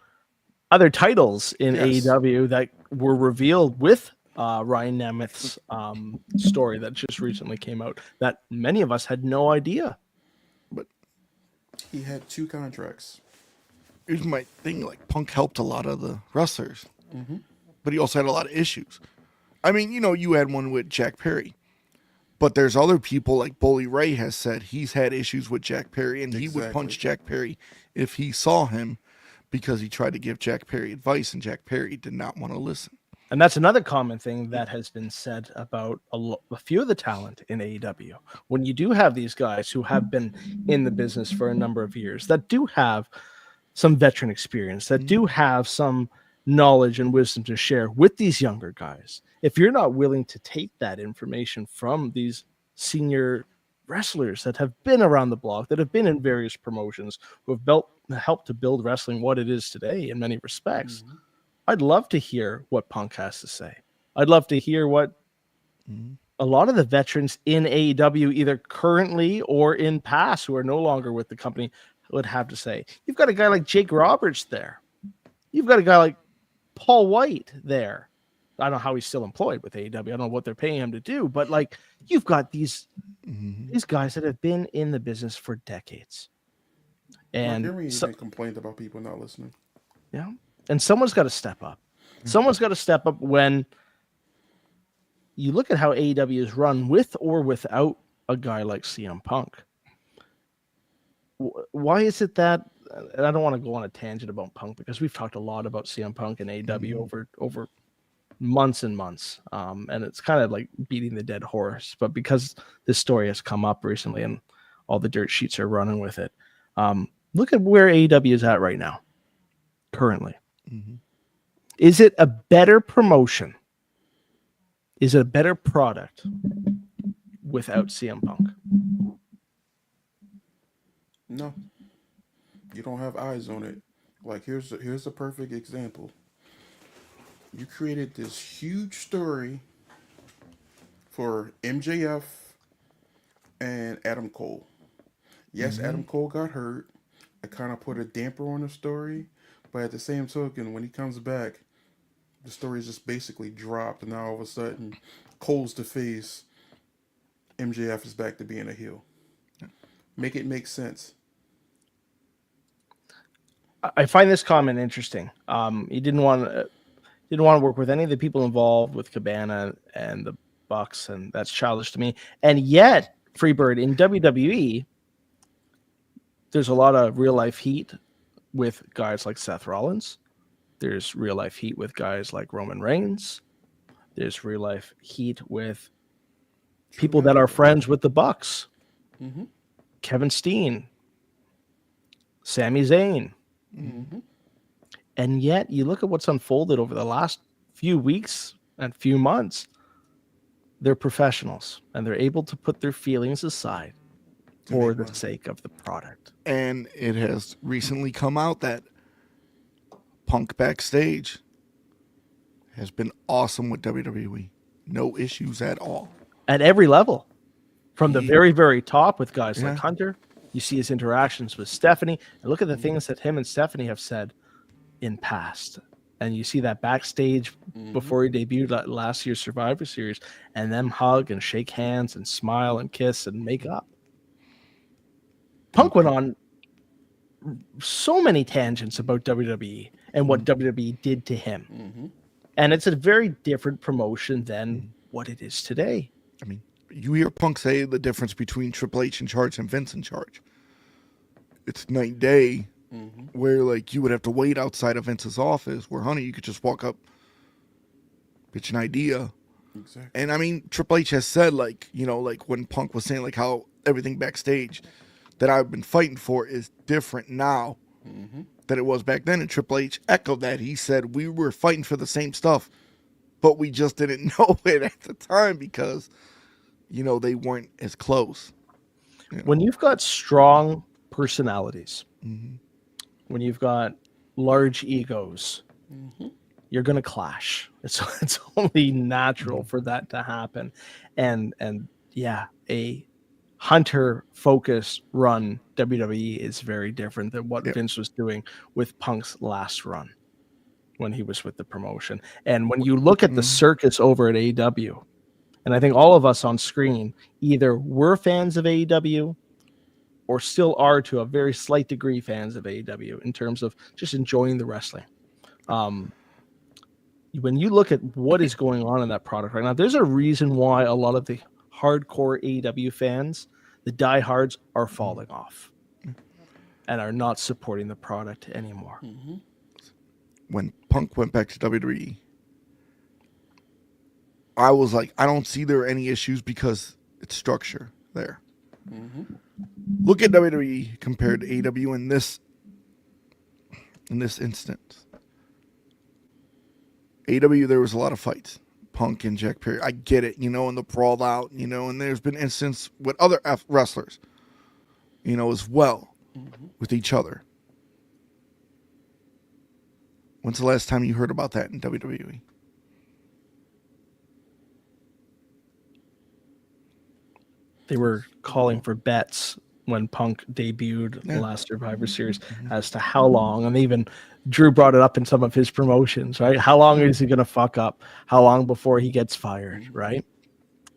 other titles in Yes. AEW that were revealed with Ryan Nemeth's story that just recently came out that many of us had no idea. But He had 2 contracts. here's my thing: like Punk helped a lot of the wrestlers, but he also had a lot of issues. I mean, you had one with Jack Perry, but there's other people like Bully Ray has said he's had issues with Jack Perry, and he would punch Jack Perry if he saw him because he tried to give Jack Perry advice, and Jack Perry did not want to listen. And that's another common thing that has been said about a few of the talent in AEW. When you do have these guys who have been in the business for a number of years, that do have some veteran experience, that do have some knowledge and wisdom to share with these younger guys, if you're not willing to take that information from these senior wrestlers that have been around the block, that have been in various promotions, who have helped to build wrestling what it is today in many respects, I'd love to hear what Punk has to say. I'd love to hear what a lot of the veterans in AEW, either currently or in past, who are no longer with the company, would have to say. You've got a guy like Jake Roberts there. You've got a guy like Paul White there. I don't know how he's still employed with AEW. I don't know what they're paying him to do, but like you've got these guys that have been in the business for decades. And complained about people not listening. Yeah. And someone's got to step up. Someone's got to step up when you look at how AEW is run with or without a guy like CM Punk. Why is it that, and I don't want to go on a tangent about Punk because we've talked a lot about CM Punk and AEW over months and months. And it's kind of like beating the dead horse. But because this story has come up recently and all the dirt sheets are running with it, look at where AEW is at right now, currently. Is it a better promotion? Is it a better product without CM Punk? No. You don't have eyes on it. Like here's a perfect example. You created this huge story for MJF and Adam Cole. Yes, Adam Cole got hurt. It kind of put a damper on the story. But at the same token, when he comes back, the story is just basically dropped. And now all of a sudden, Cole's the face. MJF is back to being a heel. Make it make sense. I find this comment interesting. He didn't want to work with any of the people involved with Cabana and the Bucks, and that's childish to me. And yet, Freebird in WWE, there's a lot of real life heat with guys like Seth Rollins. There's real life heat with guys like Roman Reigns. There's real life heat with people that are friends with the Bucks. Kevin Steen, Sami Zayn. And yet you look at what's unfolded over the last few weeks and few months. They're professionals and they're able to put their feelings aside for make the money. sake of the product. And it has recently come out that Punk backstage has been awesome with WWE. No issues at all. At every level, from the very, very top with guys Yeah. like Hunter, you see his interactions with Stephanie, and look at the things that him and Stephanie have said in past. And you see that backstage before he debuted at last year's Survivor Series, and them hug and shake hands and smile and kiss and make up. Punk went on so many tangents about WWE and what WWE did to him. And it's a very different promotion than what it is today. I mean, you hear Punk say the difference between Triple H in charge and Vince in charge. It's night and day, where like you would have to wait outside of Vince's office, where honey, you could just walk up, pitch an idea. Exactly. And I mean, Triple H has said, like, you know, like when Punk was saying like how everything backstage that I've been fighting for is different now than it was back then. And Triple H echoed that. He said we were fighting for the same stuff, but we just didn't know it at the time because, you know, they weren't as close. You know? When you've got strong personalities, when you've got large egos, you're going to clash. It's only natural for that to happen. And yeah, a Hunter focused run WWE is very different than what Vince was doing with Punk's last run when he was with the promotion. And when you look at the circus over at AEW, and I think all of us on screen either were fans of AEW or still are to a very slight degree fans of AEW in terms of just enjoying the wrestling. When you look at what is going on in that product right now, there's a reason why a lot of the hardcore AEW fans, the diehards, are falling off and are not supporting the product anymore. When Punk went back to WWE, I was like, I don't see there are any issues because it's structure there. Look at WWE compared to AEW in this instance. AEW, there was a lot of fights. Punk and Jack Perry, I get it, you know, and the brawl out, you know, and there's been instances with other wrestlers, you know, as well with each other. When's the last time you heard about that in WWE? They were calling for bets when Punk debuted the last Survivor Series as to how long, and even Drew brought it up in some of his promotions, right? How long is he going to fuck up? How long before he gets fired, right?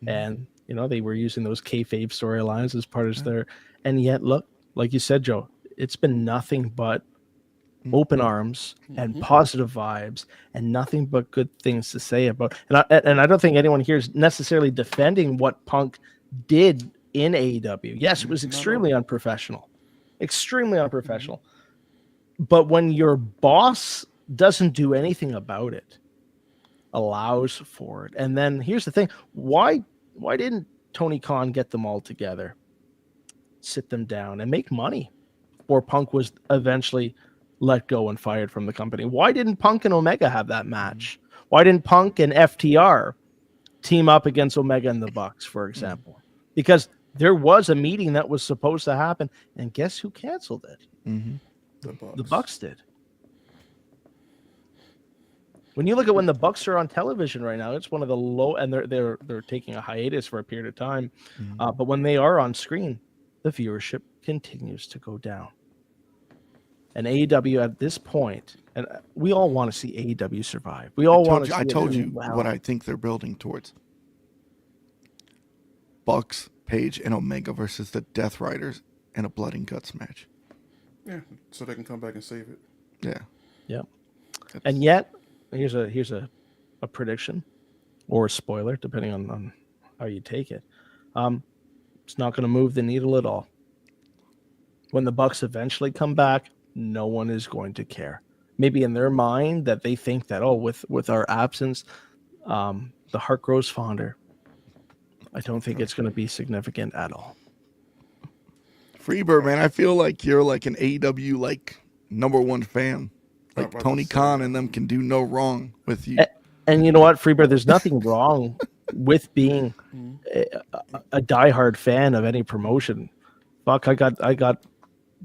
And, you know, they were using those kayfabe storylines as part of their, and yet, look, like you said, Joe, it's been nothing but open arms and positive vibes and nothing but good things to say about. And I don't think anyone here is necessarily defending what Punk did in AEW. Yes, it was extremely unprofessional. But when your boss doesn't do anything about it, allows for it, and then here's the thing: why didn't Tony Khan get them all together, sit them down, and make money? Or Punk was eventually let go and fired from the company. Why didn't Punk and Omega have that match? Why didn't Punk and FTR team up against Omega and the Bucks, for example? Because there was a meeting that was supposed to happen, and guess who canceled it? The Bucks did. When you look at when the Bucks are on television right now, it's one of the low, and they're taking a hiatus for a period of time. But when they are on screen, the viewership continues to go down. And AEW at this point, and we all want to see AEW survive. We all want to. I told you what I think they're building towards. Bucks, Page, and Omega versus the Death Riders in a blood and guts match. Yeah, so they can come back and save it. Yeah. Yep. And yet, here's a prediction or a spoiler, depending on how you take it. It's not going to move the needle at all. When the Bucks eventually come back, no one is going to care. Maybe in their mind that they think that, with our absence, the heart grows fonder. I don't think it's going to be significant at all. Freebird, man, I feel like you're like an AEW like #1 fan. Like Tony Khan and them can do no wrong with you. And you know what, Freebird, there's nothing wrong with being a diehard fan of any promotion. Buck, I got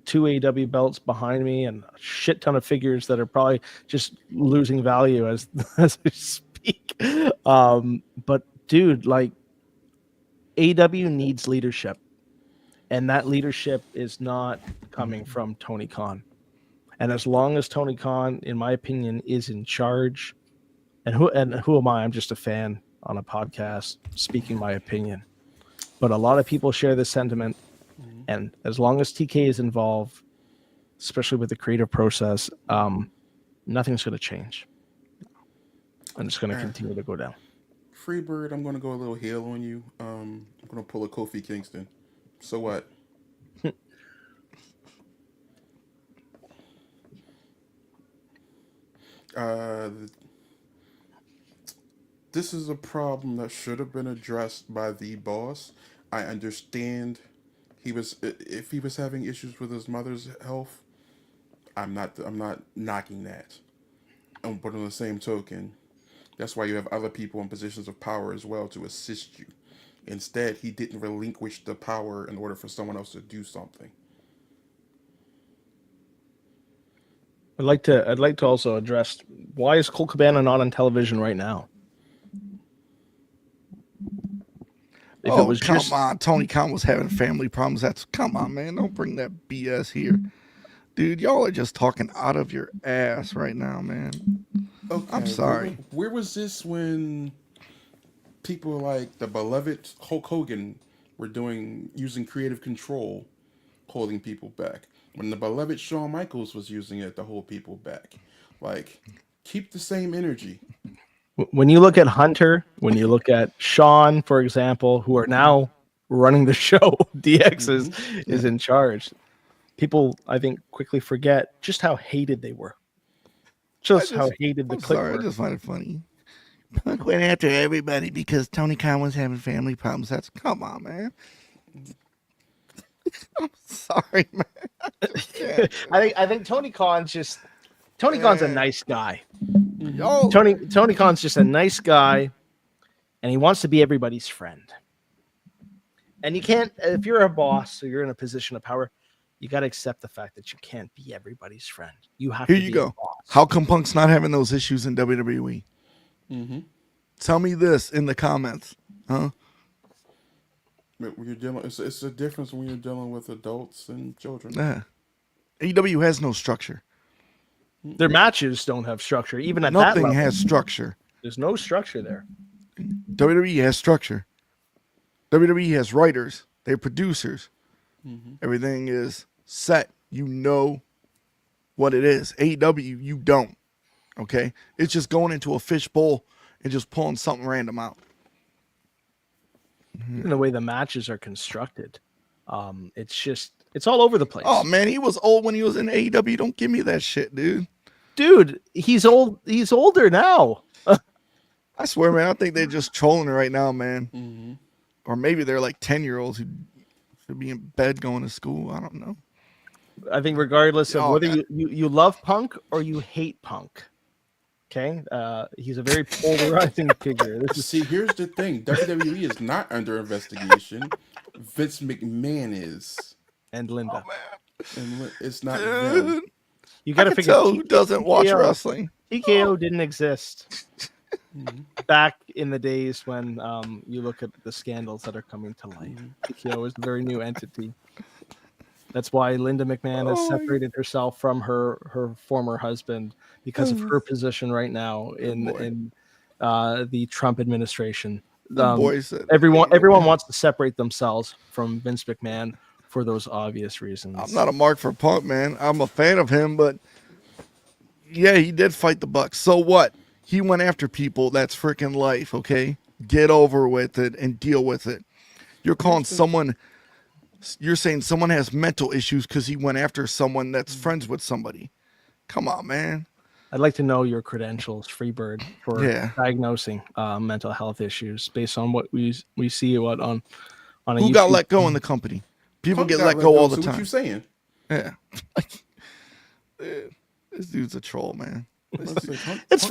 2 AW belts behind me and a shit ton of figures that are probably just losing value as as we speak. But dude, like AW needs leadership, and that leadership is not coming from Tony Khan. And as long as Tony Khan, in my opinion, is in charge, and who am I? I'm just a fan on a podcast speaking my opinion. But a lot of people share this sentiment, and as long as TK is involved, especially with the creative process, nothing's going to change. And it's going to continue to go down. Freebird, I'm going to go a little heel on you. I'm going to pull a Kofi Kingston. So what? This is a problem that should have been addressed by the boss. I understand if he was having issues with his mother's health. I'm not knocking that. But on the same token, that's why you have other people in positions of power as well to assist you. Instead, he didn't relinquish the power in order for someone else to do something. I'd like to also address, why is Colt Cabana not on television right now? If it was come on, Tony Khan was having family problems. Come on, man, don't bring that BS here, dude. Y'all are just talking out of your ass right now, man. Okay, I'm sorry. Where was this when people like the beloved Hulk Hogan were using creative control, holding people back? When the beloved Shawn Michaels was using it to hold people back, like, keep the same energy. When you look at Hunter, when you look at Shawn, for example, who are now running the show, DX is in charge. People, I think, quickly forget just how hated they were. How hated the clique were. I just find it funny. Punk went after everybody because Tony Khan was having family problems. Come on, man. I'm sorry, man. I think Tony Khan's a nice guy. Tony Khan's just a nice guy, and he wants to be everybody's friend. And you can't, if you're a boss or you're in a position of power, you got to accept the fact that you can't be everybody's friend. You have to. Here you go. How come Punk's not having those issues in WWE? Mm-hmm. Tell me this in the comments, huh? When you're dealing, it's a difference when you're dealing with adults and children. Yeah. AEW has no structure. Their matches don't have structure. Even at Nothing that level, has structure. There's no structure there. WWE has structure. WWE has writers. They have producers. Mm-hmm. Everything is set. You know what it is. AEW, you don't. Okay? It's just going into a fishbowl and just pulling something random out. Even the way the matches are constructed, it's all over the place. Oh man, he was old when he was in AEW. Don't give me that shit, dude. Dude, he's old. He's older now. I swear, man. I think they're just trolling right now, man. Mm-hmm. Or maybe they're like 10-year-olds who should be in bed going to school. I don't know. I think regardless of whether you love Punk or you hate Punk, okay, he's a very polarizing figure. Here's the thing: WWE is not under investigation. Vince McMahon is, and Linda, and it's not them. You got to figure out who doesn't watch wrestling. TKO didn't exist back in the days when you look at the scandals that are coming to light. TKO is a very new entity. That's why Linda McMahon has separated herself from her former husband because of her position right now in the Trump administration. Everyone wants to separate themselves from Vince McMahon for those obvious reasons. I'm not a mark for Punk, man. I'm a fan of him, but yeah, he did fight the Bucks. So what? He went after people. That's freaking life, okay? Get over with it and deal with it. You're saying someone has mental issues because he went after someone that's friends with somebody. Come on, man. I'd like to know your credentials, Freebird, for diagnosing mental health issues based on what we see on a Who got let go in the company? People get let go all the time. What you saying? Yeah. This dude's a troll, man. It's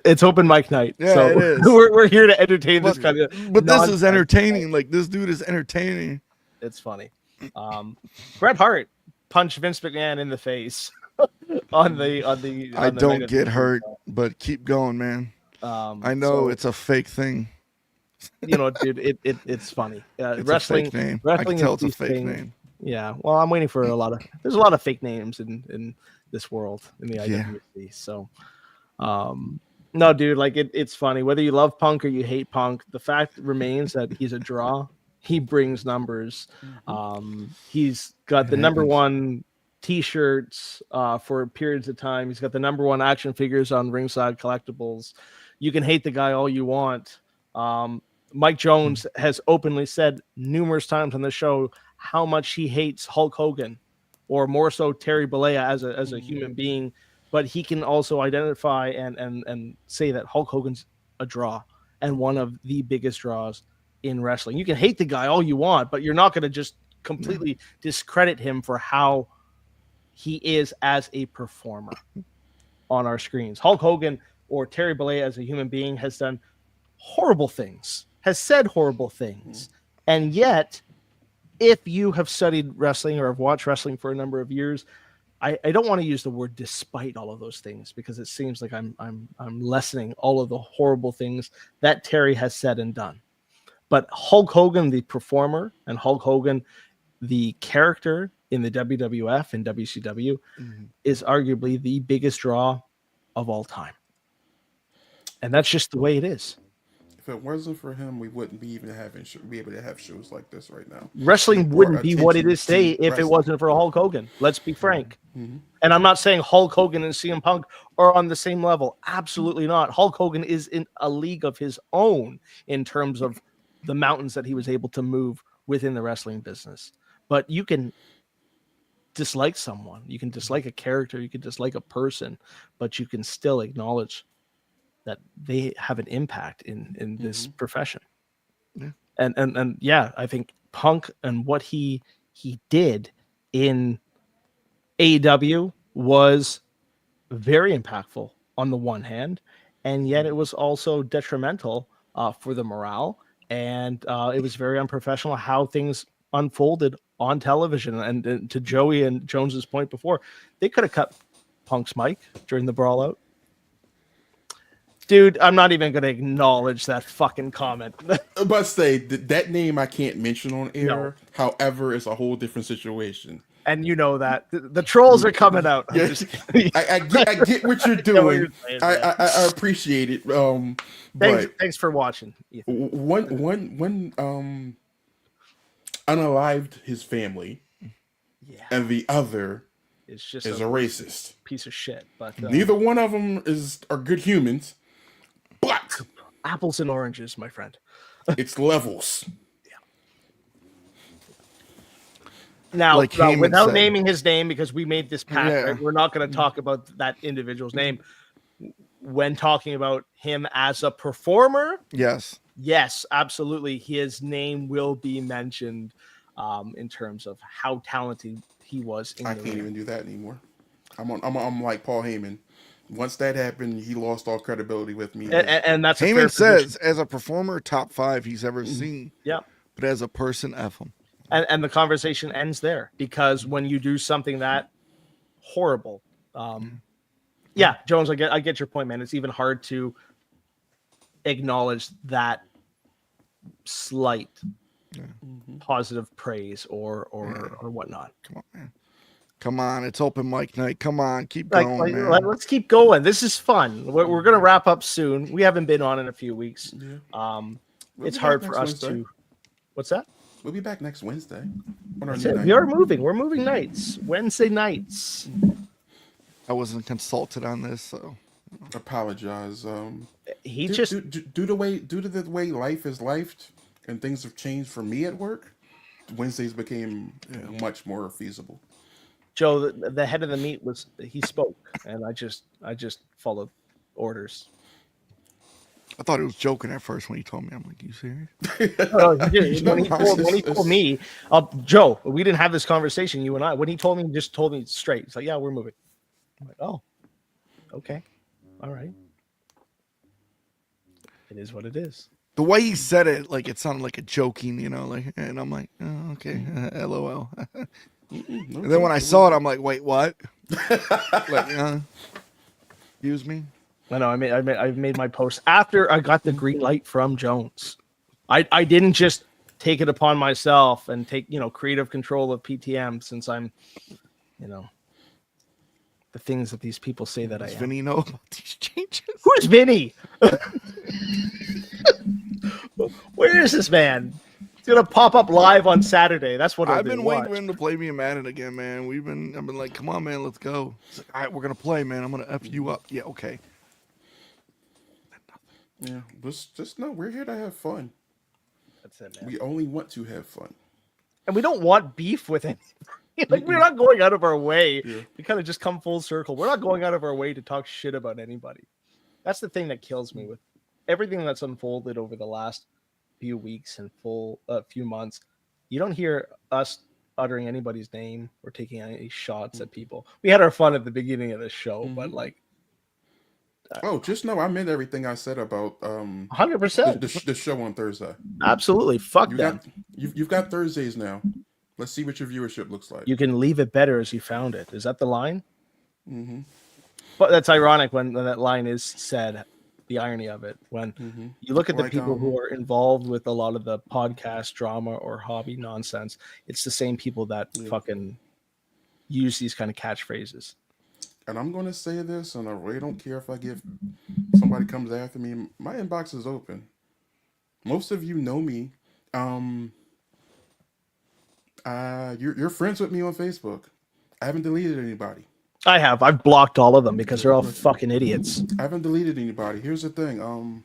it's open mic night. Yeah, so it is. We're here to entertain this kind of. But this is entertaining. Like, this dude is entertaining. It's funny. Bret Hart punched Vince McMahon in the face on the I night don't of get the hurt, but keep going, man. I know so it's a fake thing. dude, it's funny. It's a fake name. I can Wrestling is tell it's a these fake things. name. Yeah. Well, I'm waiting for there's a lot of fake names in this world in the Yeah. IWC. So no, dude, like it's funny whether you love Punk or you hate Punk. The fact remains that he's a draw. He brings numbers. He's got It the number happens. one T-shirts for periods of time. He's got the number one action figures on Ringside Collectibles. You can hate the guy all you want. Mike Jones has openly said numerous times on the show how much he hates Hulk Hogan, or more so Terry Bollea as a human being. But he can also identify and say that Hulk Hogan's a draw and one of the biggest draws in wrestling. You can hate the guy all you want, but you're not going to just completely discredit him for how he is as a performer on our screens. Hulk Hogan or Terry Bollea as a human being has done horrible things, has said horrible things. And yet, if you have studied wrestling or have watched wrestling for a number of years, I don't want to use the word despite all of those things because it seems like I'm lessening all of the horrible things that Terry has said and done. But Hulk Hogan, the performer, and Hulk Hogan, the character in the WWF and WCW, is arguably the biggest draw of all time. And that's just the way it is. If it wasn't for him, we wouldn't be even be able to have shows like this right now. Wrestling Brought wouldn't be what it attention is today to if it wrestling. wasn't for Hulk Hogan. Let's be frank. And I'm not saying Hulk Hogan and CM Punk are on the same level. Absolutely not. Hulk Hogan is in a league of his own in terms of the mountains that he was able to move within the wrestling business. But you can dislike someone, you can dislike a character, you can dislike a person, but you can still acknowledge that they have an impact in this profession. Yeah. And yeah, I think Punk and what he did in AEW was very impactful on the one hand, and yet it was also detrimental for the morale, and it was very unprofessional how things unfolded on television. And to Joey and Jones's point before, they could have cut Punk's mic during the brawl out. Dude, I'm not even going to acknowledge that fucking comment. But say that name I can't mention on air. No. However, it's a whole different situation. And you know that. The trolls are coming out. I'm Yeah, just kidding. I get what you're I know what doing. you're saying, man. I appreciate it. But Thanks for watching, Ethan. one unalived his family, Yeah. and the other It's just is a racist. piece of shit. But Neither one of them are good humans, but apples and oranges, my friend. it's levels. Now, Like Heyman without said. naming his name, because we made this pact, Yeah. right? We're not going to talk about that individual's name. When talking about him as a performer, Yes. yes, absolutely, his name will be mentioned in terms of how talented he was in I the can't ring. even do that anymore. I'm like Paul Heyman. Once that happened, he lost all credibility with me. And that's a fair Heyman says, position. as a performer, top 5 he's ever seen. Yeah. But as a person, F him. And the conversation ends there because when you do something that horrible, yeah, Jones, I get your point, man. It's even hard to acknowledge that slight positive praise or whatnot. Come on, man. Come on. It's open mic night. Come on. Keep Like, going, man. let's keep going. This is fun. We're gonna wrap up soon. We haven't been on in a few weeks. We'll It's be hard back for next us Wednesday. to. What's that? We'll be back next Wednesday on our That's new it. night. We are moving. We're moving nights. Wednesday nights. I wasn't consulted on this, so. Apologize. He Due just to the way life is lifed and things have changed for me at work, Wednesdays became much more feasible. Joe, the head of the meat he spoke, and I just followed orders. I thought he was joking at first when he told me. I'm like, you serious? When he told me, Joe, we didn't have this conversation, you and I. When he told me, he just told me straight. He's like, yeah, we're moving. I'm like, oh, okay, all right. It is what it is. The way he said it, like it sounded like a joking, like, and I'm like, oh, okay, LOL. No And then when I joke. saw it, I'm like, wait, what? Like, excuse me. I know. I've made my post after I got the green light from Jones. I didn't just take it upon myself and take creative control of PTM, since I'm the things that these people say that Does I am. Vinny know about these changes? Who's Vinny? Where is this man? He's gonna pop up live on Saturday. That's what I've been waiting for him to play me in Madden again, man. I've been like, come on, man, let's go. He's like, all right, we're gonna play, man. I'm gonna F you up. Yeah, okay. Yeah, just know we're here to have fun. That's it, man. We only want to have fun, and we don't want beef with him. Like, we're not going out of our way. Yeah. We kind of just come full circle. We're not going out of our way to talk shit about anybody. That's the thing that kills me with everything that's unfolded over the last few weeks and few months. You don't hear us uttering anybody's name or taking any shots at people. We had our fun at the beginning of the show, but like, oh, just know I meant everything I said about 100% the show on Thursday. Absolutely, fuck them. You've got Thursdays now. Let's see what your viewership looks like. You can leave it better as you found it. Is that the line? Mm-hmm. But that's ironic when that line is said. The irony of it, when you look at the people who are involved with a lot of the podcast drama or hobby nonsense, it's the same people that fucking use these kind of catchphrases. And I'm going to say this, and I really don't care if somebody comes after me. My inbox is open. Most of you know me. You're friends with me on Facebook. I haven't deleted anybody. I have. I've blocked all of them because they're all fucking idiots. I haven't deleted anybody. Here's the thing.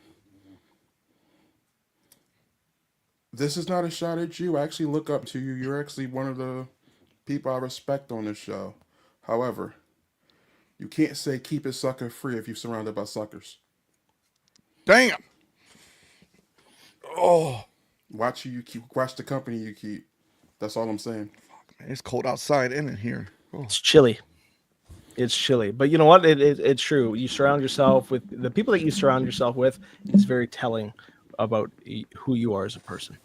This is not a shot at you. I actually look up to you. You're actually one of the people I respect on this show. However, you can't say keep it sucker free if you're surrounded by suckers. Damn. Oh. Watch the company you keep. That's all I'm saying. Fuck, man, it's cold outside, isn't it here? Oh. It's chilly. It's chilly, but you know what? It's true. You surround yourself with the people that you surround yourself with is very telling about who you are as a person.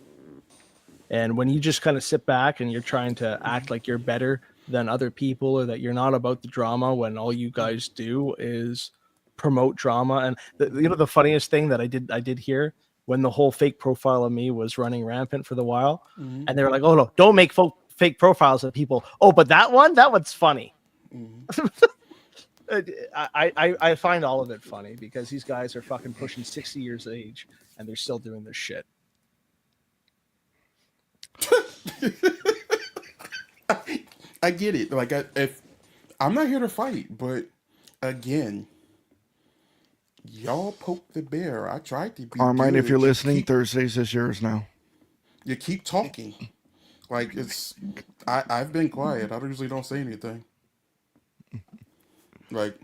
And when you just kind of sit back and you're trying to act like you're better than other people, or that you're not about the drama, when all you guys do is promote drama. And the funniest thing that I did hear when the whole fake profile of me was running rampant for the while, and they were like, "Oh no, don't make fake profiles of people." Oh, but that one's funny. I find all of it funny because these guys are fucking pushing 60 years of age and they're still doing this shit. I get it. Like, if I'm not here to fight, but again, y'all poke the bear. I tried to be. Carmine, good. if you're listening, Thursdays is yours now. You keep talking. Like, I've been quiet. I usually don't say anything. Like,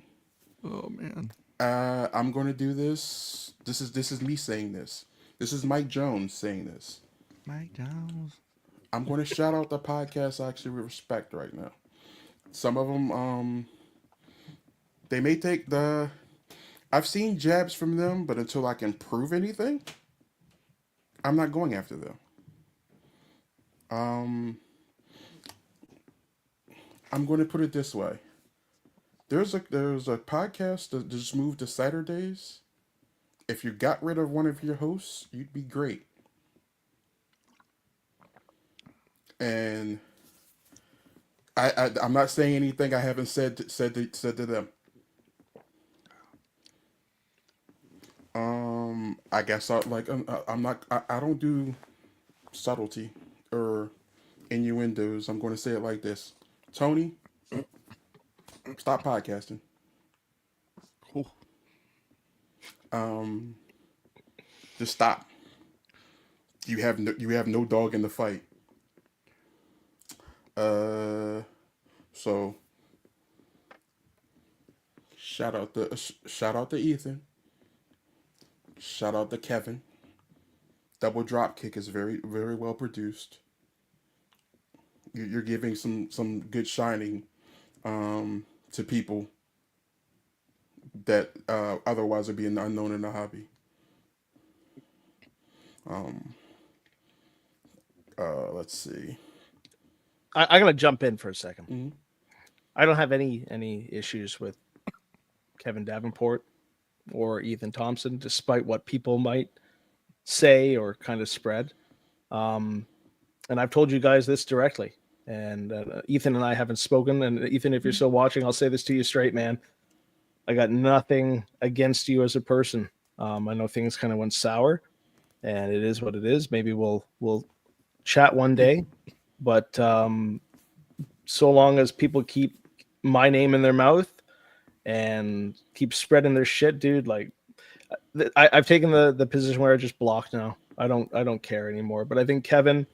oh man, I'm going to do this. This is me saying this. This is Mike Jones saying this. Mike Jones. I'm going to shout out the podcast I actually respect right now. Some of them, they may take I've seen jabs from them, but until I can prove anything, I'm not going after them. I'm going to put it this way. There's a podcast that just moved to Saturdays. If you got rid of one of your hosts, you'd be great. And I'm not saying anything I haven't said to them. I guess I don't do subtlety or innuendos. I'm going to say it like this. Tony, stop podcasting. Cool. Just stop. You have no dog in the fight. So shout out to Ethan. Shout out to Kevin. Double drop kick is very, very well produced. You're giving some good shining to people that otherwise would be unknown in the hobby. Um, let's see. I'm gonna jump in for a second. Mm-hmm. I don't have any issues with Kevin Davenport or Ethan Thompson, despite what people might say or kind of spread. Um, and I've told you guys this directly. And Ethan and I haven't spoken. And Ethan, if you're still watching, I'll say this to you straight, man. I got nothing against you as a person. I know things kind of went sour, and it is what it is. Maybe we'll chat one day, but so long as people keep my name in their mouth and keep spreading their shit, dude, like I've taken the position where I just block now. I don't care anymore. But I think Kevin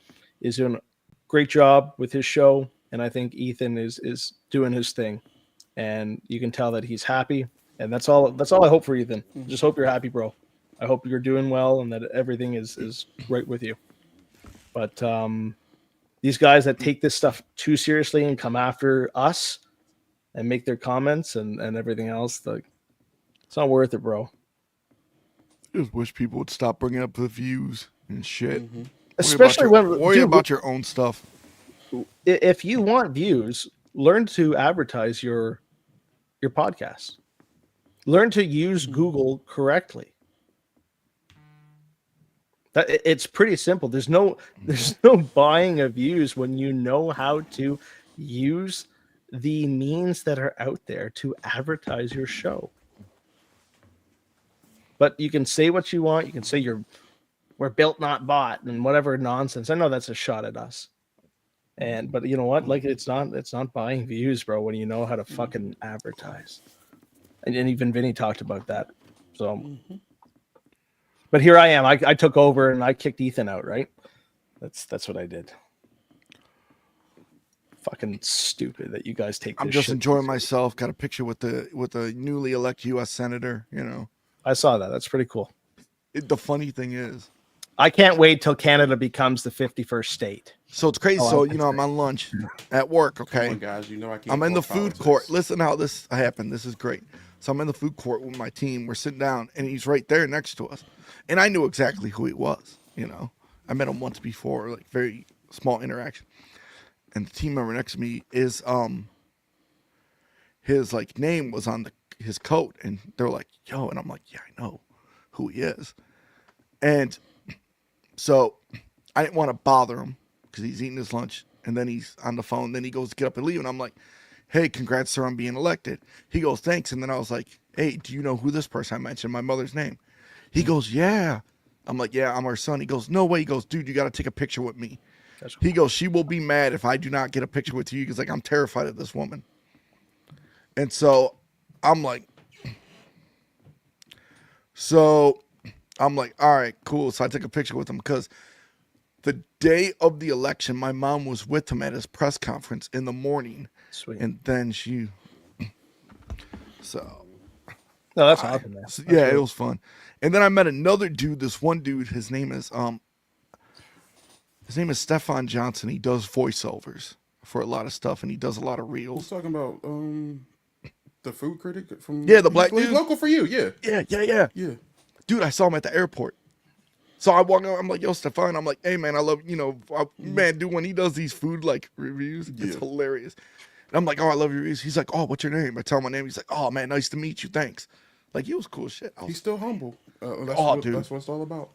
is doing a great job with his show, and I think Ethan is doing his thing, and you can tell that he's happy, and that's all. That's all I hope for Ethan. Just hope you're happy, bro. I hope you're doing well and that everything is right with you. But these guys that take this stuff too seriously and come after us and make their comments and everything else, like it's not worth it, bro. Just wish people would stop bringing up the views and shit. Mm-hmm. Especially worry about your own stuff. If you want views, learn to advertise your podcast. Learn to use Google correctly. It's pretty simple. There's no buying of views when you know how to use the means that are out there to advertise your show. But you can say what you want. You can say we're built not bought and whatever nonsense. I know that's a shot at us. But you know what? Like it's not buying views, bro, when you know how to fucking advertise. And even Vinny talked about that. So but here I am. I took over and I kicked Ethan out, right? That's what I did. Fucking stupid that you guys take this I'm just shit enjoying seriously. myself. Got a picture with the newly elected U.S. senator. You know, I saw that. That's pretty cool. the funny thing is, I can't wait till Canada becomes the 51st state. so it's crazy. Oh, So I you can know, I'm say. on lunch at work. Come Okay, on, guys. You know I can't. I'm in the talk food politics. court. Listen how this happened. This is great. So I'm in the food court with my team. We're sitting down, and he's right there next to us. And I knew exactly who he was. You know, I met him once before, like very small interaction. And the team member next to me is his like name was on his coat, and they're like, "Yo," and I'm like, "Yeah, I know who he is." And so I didn't want to bother him because he's eating his lunch, and then he's on the phone. Then he goes to get up and leave, and I'm like, "Hey, congrats, sir, on being elected." He goes, "Thanks." And then I was like, "Hey, do you know who this person I mentioned? My mother's name." He goes, "Yeah." I'm like, "Yeah, I'm her son." He goes, "No way." He goes, "Dude, you got to take a picture with me." He goes, "She will be mad if I do not get a picture with you." Because like I'm terrified of this woman. And so I'm like, all right, cool. So I took a picture with him because the day of the election, my mom was with him at his press conference in the morning. Sweet. And then she, so. No, that's awesome, man. So, That's yeah, really- it was fun. And then I met another dude, this one dude, his name is Stefan Johnson. He does voiceovers for a lot of stuff, and he does a lot of Who's reels. talking about the food critic from? Yeah, the black he's dude. local for you. Yeah. Yeah. Dude, I saw him at the airport. So I walk out, I'm like, "Yo, Stefan," I'm like, "Hey, man, I love, man, dude, when he does these food, like, reviews, it's hilarious." And I'm like, "Oh, I love your reviews." He's like, "Oh, what's your name?" I tell him my name. He's like, "Oh, man, nice to meet you. Thanks." Like, he was cool as shit. He's still humble. Dude. That's what it's all about.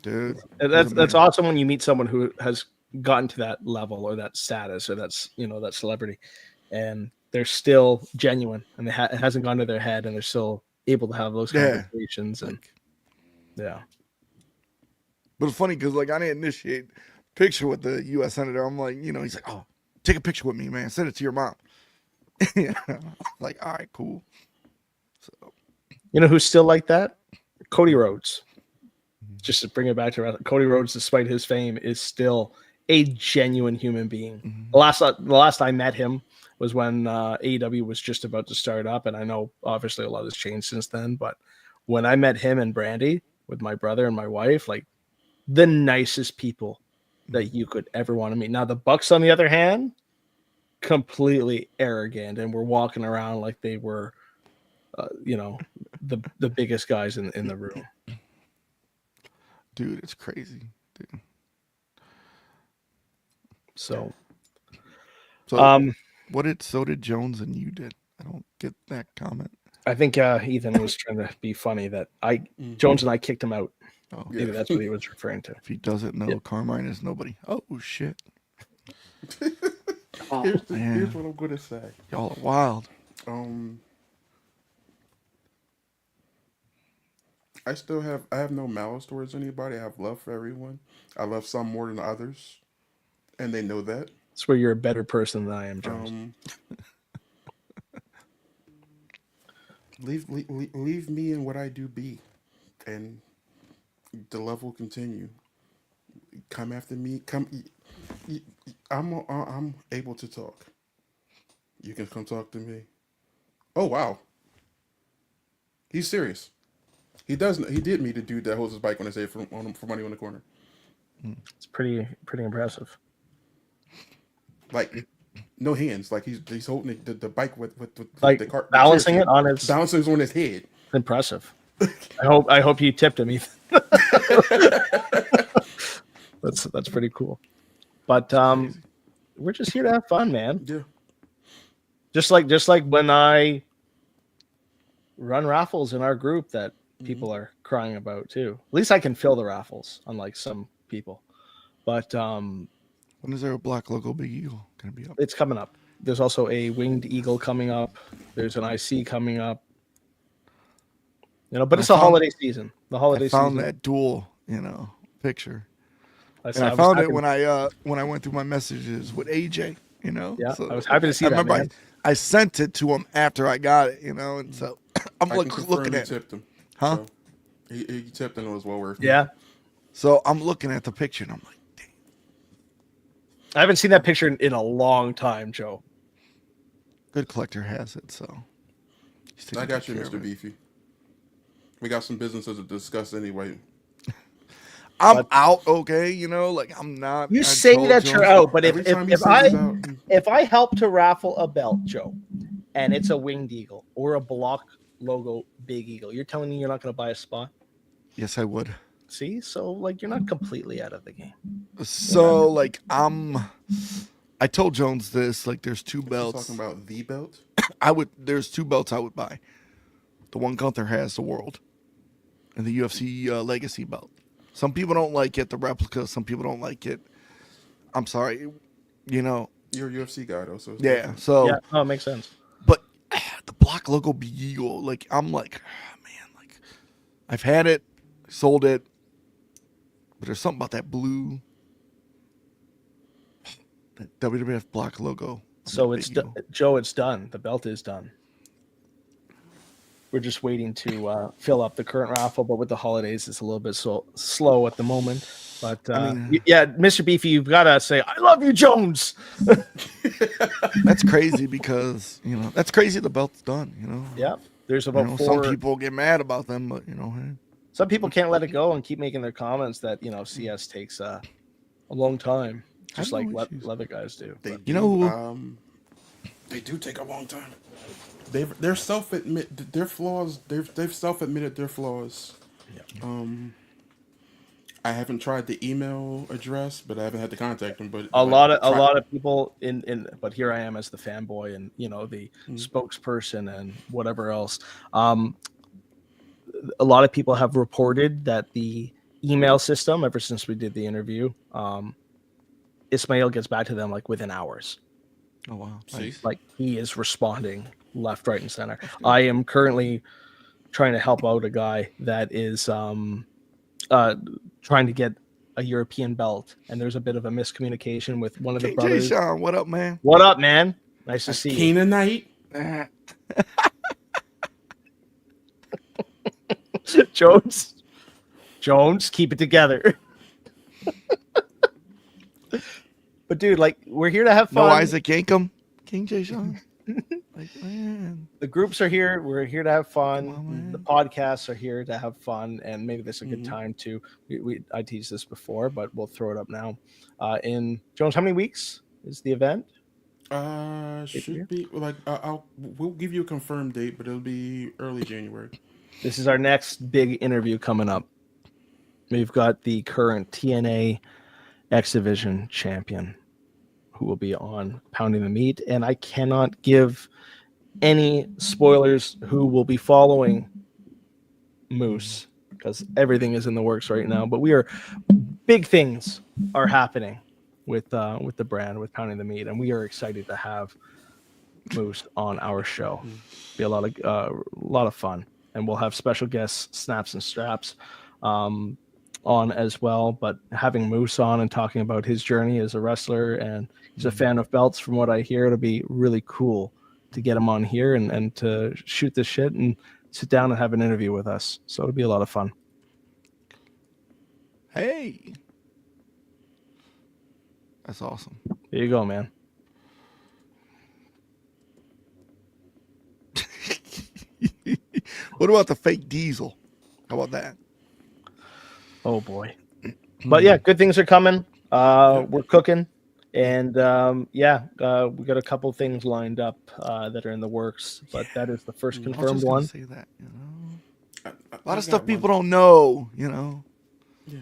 Dude. That's awesome when you meet someone who has gotten to that level or that status or that's that celebrity, and they're still genuine and it hasn't gone to their head and they're still able to have those conversations and yeah. But it's funny because like I didn't initiate picture with the U.S. senator. I'm like, he's like, "Oh, take a picture with me, man. Send it to your mom." Like, all right, cool. So You know who's still like that? Cody Rhodes. Just to bring it back to wrestling, Cody Rhodes, despite his fame, is still a genuine human being. Mm-hmm. The last I met him was when AEW was just about to start up, and I know obviously a lot has changed since then. But when I met him and Brandy with my brother and my wife, like the nicest people that you could ever want to meet. Now the Bucks, on the other hand, completely arrogant and were walking around like they were, the biggest guys in the room. Dude, it's crazy. Dude. So, So so did Jones and you did. I don't get that comment. I think Ethan was trying to be funny that Jones and I kicked him out. Oh, Maybe that's what he was referring to. if he doesn't know, Carmine is nobody. Oh shit. Here's what I'm gonna say. Y'all are wild. I have no malice towards anybody. I have love for everyone. I love some more than others, and they know that. That's where you're a better person than I am, Jones. Leave me and what I do be, and the love will continue. Come after me. I'm able to talk. You can come talk to me. Oh wow, he's serious. He does. He did meet a dude that holds his bike on his head for money on the corner. It's pretty impressive. Like no hands. Like he's holding the bike with like the cart, balancing it on his on his head. Impressive. I hope you tipped him, Ethan. That's pretty cool. But we're just here to have fun, man. Yeah. Just like when I run raffles in our group that people are crying about too. At least I can fill the raffles, unlike some people. But when is there a black logo Big Eagle gonna be up? It's coming up. There's also a winged eagle coming up. There's an IC coming up. But it's a holiday season. The holiday season. I found that dual, picture. I found it when I went through my messages with AJ. Yeah, so I was happy to see that. I remember I sent it to him after I got it. And so I'm looking at. Tipped him. Huh? So he tipped and it was well worth it. Yeah. So I'm looking at the picture and I'm like, dang. I haven't seen that picture in a long time, Joe. Good collector has it, so. I got you, Mr. Beefy. We got some businesses to discuss anyway. I'm out, okay? I'm not. You say that you're out, but if I help to raffle a belt, Joe, and it's a winged eagle or a block logo Big Eagle, you're telling me you're not going to buy a spot? Yes, I would. See, so you're not completely out of the game. So I told Jones this. There's two belts. Talking about the belt. There's two belts I would buy. The one Gunther has, the World, and the UFC Legacy belt. Some people don't like it, the replica. Some people don't like it. I'm sorry, You're a UFC guy, though, so yeah. different. So it makes sense. But the block logo Big Eagle, I'm man, I've had it, sold it, but there's something about that blue, that WWF block logo. So it's Joe. It's done. The belt is done. We're just waiting to fill up the current raffle, but with the holidays, it's a little bit slow at the moment. But Mr. Beefy, you've got to say, I love you, Jones. That's crazy because, that's crazy the belt's done, Yeah. There's about some people get mad about them, but, hey. Some people can't let it go and keep making their comments that, CS takes a long time, just like leather guys do. They do take a long time. They're self-admit their flaws. They've self-admitted their flaws. Yeah. I haven't tried the email address, but I haven't had to contact them. But a lot of people but here I am as the fanboy and the spokesperson and whatever else. A lot of people have reported that the email system, ever since we did the interview, Ismail gets back to them within hours. Oh wow! Nice. He is responding left, right, and center. I am currently trying to help out a guy that is trying to get a European belt, and there's a bit of a miscommunication with one of the brothers. Sean, what up, man? What up, man? Nice to see you. Canaanite. Jones, keep it together. But dude, we're here to have fun. No Isaac Yankum, King J. Sean. Man. The groups are here. We're here to have fun. The podcasts are here to have fun, and maybe this is a good time to. I teased this before, but we'll throw it up now. In Jones, how many weeks is the event? Should be we'll give you a confirmed date, but it'll be early January. This is our next big interview coming up. we've got the current TNA X Division champion who will be on Pounding the Meat, and I cannot give any spoilers who will be following Moose because everything is in the works right now. But big things are happening with the brand, with Pounding the Meat, and we are excited to have Moose on our show. Be a lot of fun, and we'll have special guests, Snaps and Straps, on as well. But having Moose on and talking about his journey as a wrestler, and he's a fan of belts, from what I hear, it'll be really cool to get him on here and to shoot this shit and sit down and have an interview with us. So it'll be a lot of fun. Hey, that's awesome. There you go, man. What about the fake diesel? How about that? Oh boy. But yeah, good things are coming. We're cooking, and we got a couple things lined up that are in the works. But that is the first confirmed one. Say that, you know, A a lot of stuff people don't know. You know. Yeah,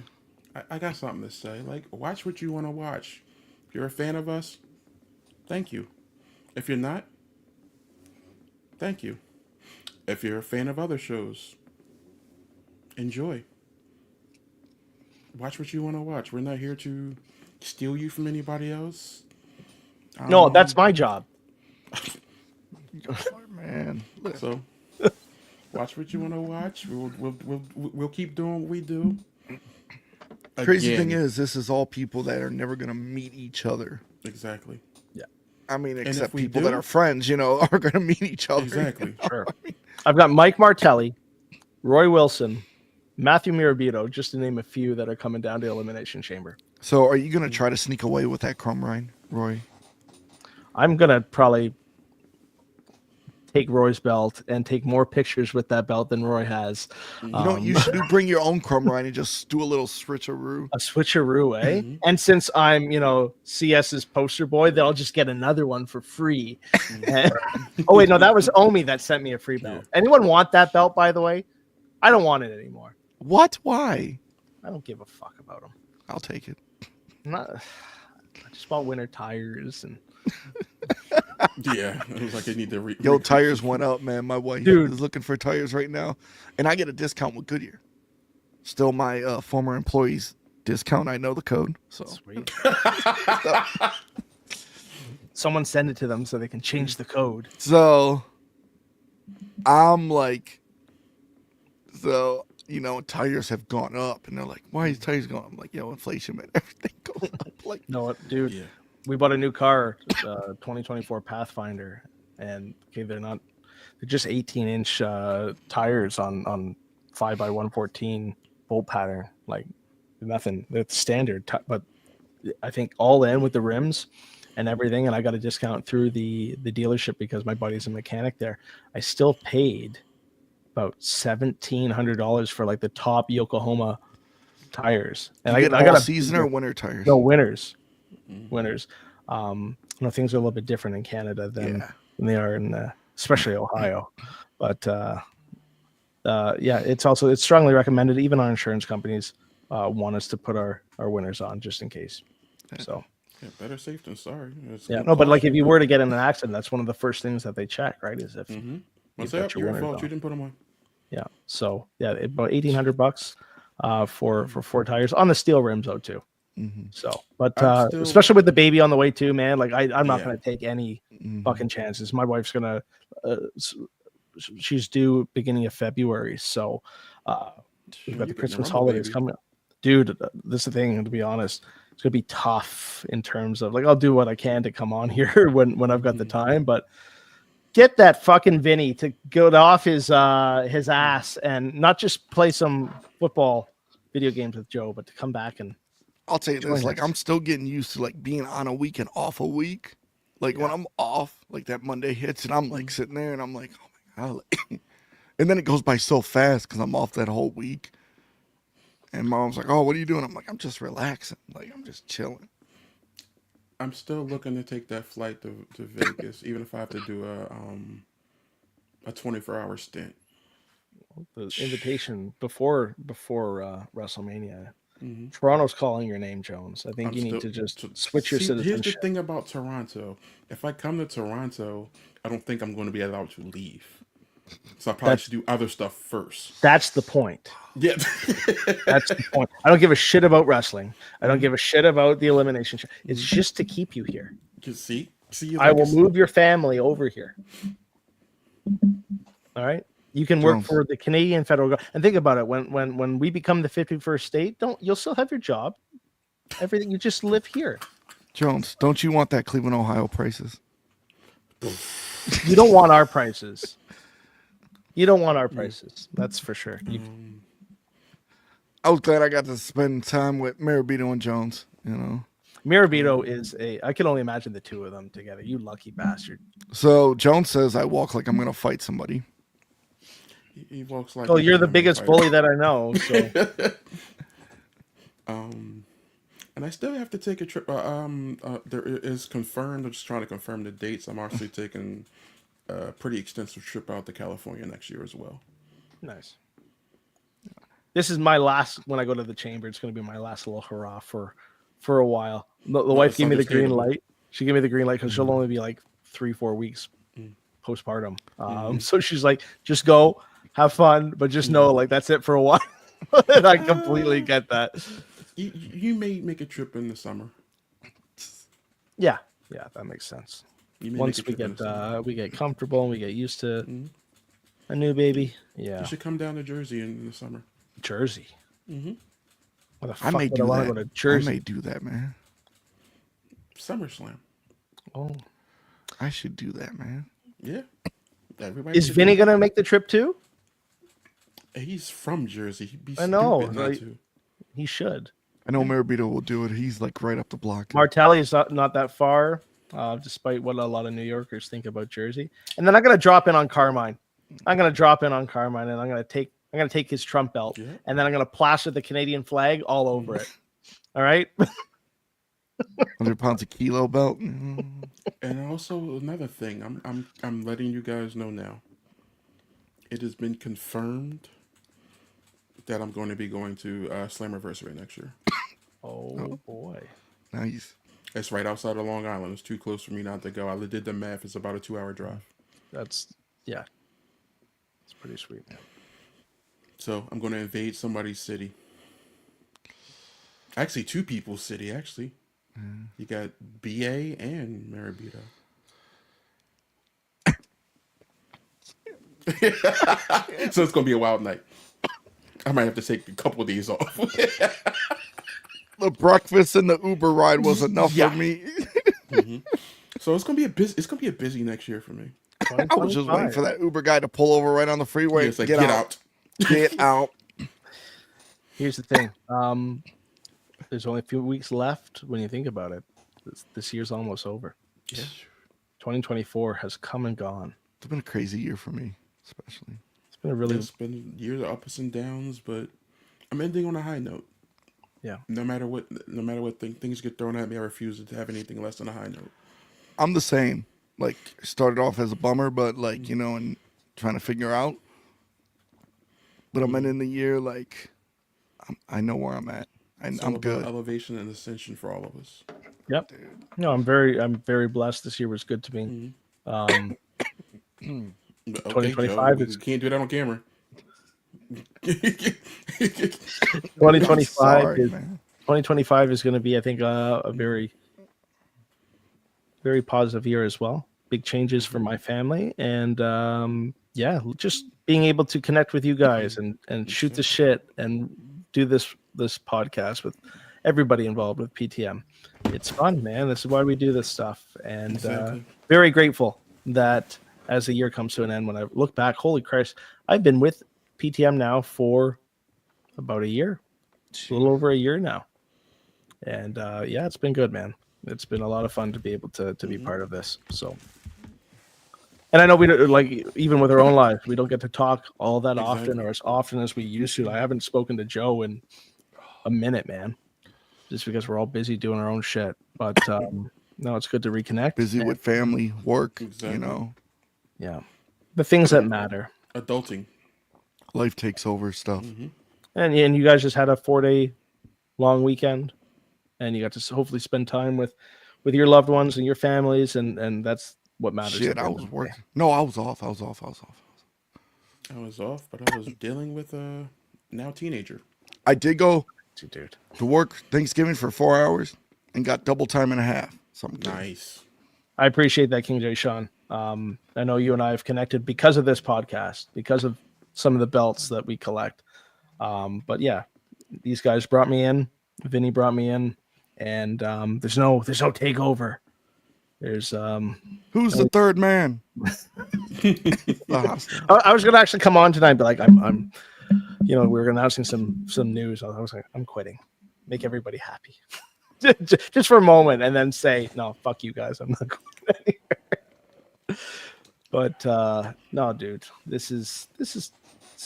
I got something to say. Like, watch what you want to watch. If you're a fan of us, thank you. If you're not, thank you. If you're a fan of other shows, enjoy. Watch what you want to watch. We're not here to steal you from anybody else. No, that's my job. Man. So, watch what you want to watch. We'll keep doing what we do. Crazy Again. thing is, this is all people that are never gonna meet each other. Exactly. I mean, if except we people do- that are friends, you know, are gonna meet each other. Exactly. Sure. I've got Mike Martelli, Roy Wilson, Matthew Mirabito, just to name a few that are coming down to Elimination Chamber. So, are you gonna try to sneak away with that crumb rind, Roy? I'm gonna probably take Roy's belt and take more pictures with that belt than Roy has. You know, you should bring your own crumb rind and just do a little switcheroo. A switcheroo, eh? And since I'm, CS's poster boy, they'll just get another one for free. Oh wait, no, that was Omi that sent me a free belt. Anyone want that belt, by the way? I don't want it anymore. What? Why? I don't give a fuck about them. I'll take it. I just bought winter tires and. Yeah, it was like they need to. Yo, tires went up, man. My wife is looking for tires right now, and I get a discount with Goodyear. Still my former employees discount. I know the code. So sweet. Someone send it to them so they can change the code. So I'm like, tires have gone up, and they're like, "Why is tires going up?" I'm like, "Yo, inflation, man. Everything goes up." Like, no, dude. Yeah. We bought a new car, 2024 Pathfinder, and they're just 18-inch tires on 5x114 bolt pattern, like nothing. It's standard, but I think all in with the rims and everything, and I got a discount through the dealership because my buddy's a mechanic there. I still paid about $1,700 for like the top Yokohama tires, and I got season or winter tires. No, winters. Winners. Things are a little bit different in Canada than they are in especially Ohio, but it's strongly recommended. Even our insurance companies want us to put our winners on just in case. So better safe than sorry. But like if you were to get in an accident, that's one of the first things that they check, right? Is if your fault you didn't put them on. Yeah. So about $1,800 for 4 tires on the steel rims though too. So, but especially with the baby on the way too, man, like I'm not going to take any fucking chances. My wife's going to, she's due beginning of February. So, we've got the Christmas holidays coming up. Dude, this is the thing, to be honest, it's going to be tough in terms of like, I'll do what I can to come on here when I've got the time, but get that fucking Vinny to go off his ass and not just play some football video games with Joe, but to come back and, I'll tell you this, like I'm still getting used to like being on a week and off a week. Like when I'm off, like that Monday hits and I'm like sitting there and I'm like, oh my God. And then it goes by so fast because I'm off that whole week. And Mom's like, oh, what are you doing? I'm like, I'm just relaxing. Like I'm just chilling. I'm still looking to take that flight to Vegas, even if I have to do a 24-hour stint. the invitation before WrestleMania. Mm-hmm. Toronto's calling your name, Jones. I think I'm you need still to just to, switch your see. Here's the citizenship. thing about Toronto. If I come to Toronto, I don't think I'm going to be allowed to leave. So I probably That's should do other stuff first. that's the point. Yeah. That's the point. I don't give a shit about wrestling. I don't Mhm. give a shit about the elimination show. It's Mhm. just to keep you here. See, I like will it's move your family over here. All right. You can work Jones. for the Canadian federal government. And think about it. When we become the 51st state, you'll still have your job. Everything, you just live here. Jones, don't you want that Cleveland, Ohio prices? You don't want our prices. You don't want our prices. That's for sure. I was glad I got to spend time with Maribito and Jones. You know. Mirabito is I can only imagine the two of them together. You lucky bastard. So Jones says I walk like I'm gonna fight somebody. he walks like Well, he's you're an the MMA biggest fighter. bully that I know. So And I still have to take a trip. There is confirmed. I'm just trying to confirm the dates. I'm actually taking a pretty extensive trip out to California next year as well. nice. This is my last. When I go to the chamber, it's going to be my last little hurrah for a while. The wife it's gave me the green understandable. light. She gave me the green light because she'll only be like 3-4 weeks postpartum. So she's like, just go, have fun, but just know like that's it for a while. And I completely get that. You may make a trip in the summer. Yeah, that makes sense. You may Once make a we trip in the summer. get we get comfortable and we get used to a new baby. Yeah, You should come down to Jersey in the summer. Jersey. Mm-hmm. What the I fuck may would do I want that. to go to I Jersey? may do that, man. SummerSlam. Oh, I should do that, man. Yeah. Everybody is should Vinny do gonna make the trip too? it. He's from Jersey. He'd be I know, stupid not like- to. He should. I know Maribito will do it. He's like right up the block. Martelli is not that far, despite what a lot of New Yorkers think about Jersey. And then I'm gonna drop in on Carmine. And I'm gonna take his Trump belt, Yeah. and then I'm gonna plaster the Canadian flag all over it. All right. 100 pounds a kilo belt. And also another thing, I'm letting you guys know now. It has been confirmed that I'm going to be going to Slammiversary next year. Oh boy. Nice. It's right outside of Long Island. It's too close for me not to go. I did the math. It's about a 2-hour drive. It's pretty sweet, man. So I'm going to invade somebody's city. Actually, two people's city. Actually, you got BA and Maribito. So it's going to be a wild night. I might have to take a couple of these off. The breakfast and the Uber ride was enough Yeah. for me. So it's going to be a busy. It's going to be a busy next year for me. I was just waiting for that Uber guy to pull over right on the freeway. Yeah, it's like get out. Get out. Here's the thing. There's only a few weeks left when you think about it. This year's almost over. Yeah. 2024 has come and gone. It's been a crazy year for me, especially. It's been a really It's been years of ups and downs, but I'm ending on a high note. Yeah. No matter what things get thrown at me, I refuse to have anything less than a high note. I'm the same. Like, started off as a bummer, but like, you know, and trying to figure out. But I'm ending the year like, I know where I'm at. It's all I'm about good. elevation and ascension for all of us. Yep. No, I'm very blessed. This year was good to me. Okay, 2025 Joe, is- we can't do that on camera. 2025 Sorry, is man. 2025 is going to be, I think, a very, very positive year as well. Big changes for my family, and yeah, just being able to connect with you guys and shoot the shit and do this podcast with everybody involved with PTM. It's fun, man. This is why we do this stuff, and Exactly. very grateful that as the year comes to an end, when I look back, holy Christ, I've been with PTM now for about a year, a little over a year now. And yeah, it's been good, man. It's been a lot of fun to be able to be part of this. So, and I know we don't, like, even with our own lives, we don't get to talk all that often or as often as we used to. I haven't spoken to Joe in a minute, man, just because we're all busy doing our own shit. But no, it's good to reconnect. Busy with family, work, Exactly. you know. Yeah, the things that matter. Adulting. Life takes over stuff. And you guys just had a 4-day long weekend, and you got to hopefully spend time with your loved ones and your families, and that's what matters. Shit, I was working. No, I was off. I was off, but I was dealing with a now teenager. I did go dude to work Thanksgiving for 4 hours and got double time and a half. Something nice. I appreciate that, King J. Sean. I know you and I have connected because of this podcast, because of some of the belts that we collect. But yeah, these guys brought me in. Vinny brought me in, and there's no takeover. There's who's the third man? I was gonna actually come on tonight, but like I'm we were announcing some news. I was like, I'm quitting. Make everybody happy. just for a moment, and then say, no, fuck you guys. I'm not going anywhere. But no, dude, this is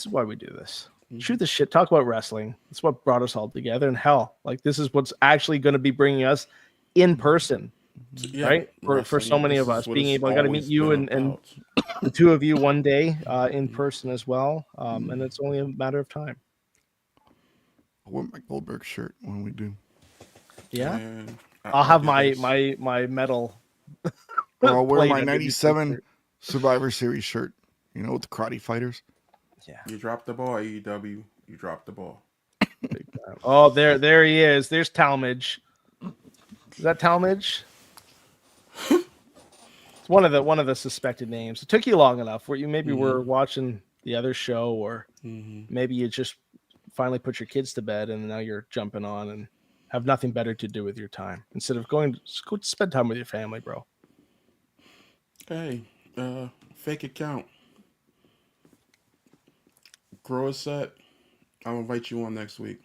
why we do this. Shoot the shit, talk about wrestling. That's what brought us all together. And hell, like this is what's actually going to be bringing us in person, right? For so many of us, being able, I got to meet you and the two of you one day in person as well. And it's only a matter of time. I'll wear my Goldberg shirt when we do. Yeah, I'll have my medal. Or I'll wear my '97 Survivor Series shirt. You know, with the karate fighters. Yeah, you dropped the ball, AEW. You dropped the ball. Oh, there he is. There's Talmadge. Is that Talmadge? It's one of the suspected names. It took you long enough. Where you maybe were watching the other show, or maybe you just finally put your kids to bed, and now you're jumping on and have nothing better to do with your time instead of go spend time with your family, bro. Hey, fake account. Grow a set. I'll invite you on next week.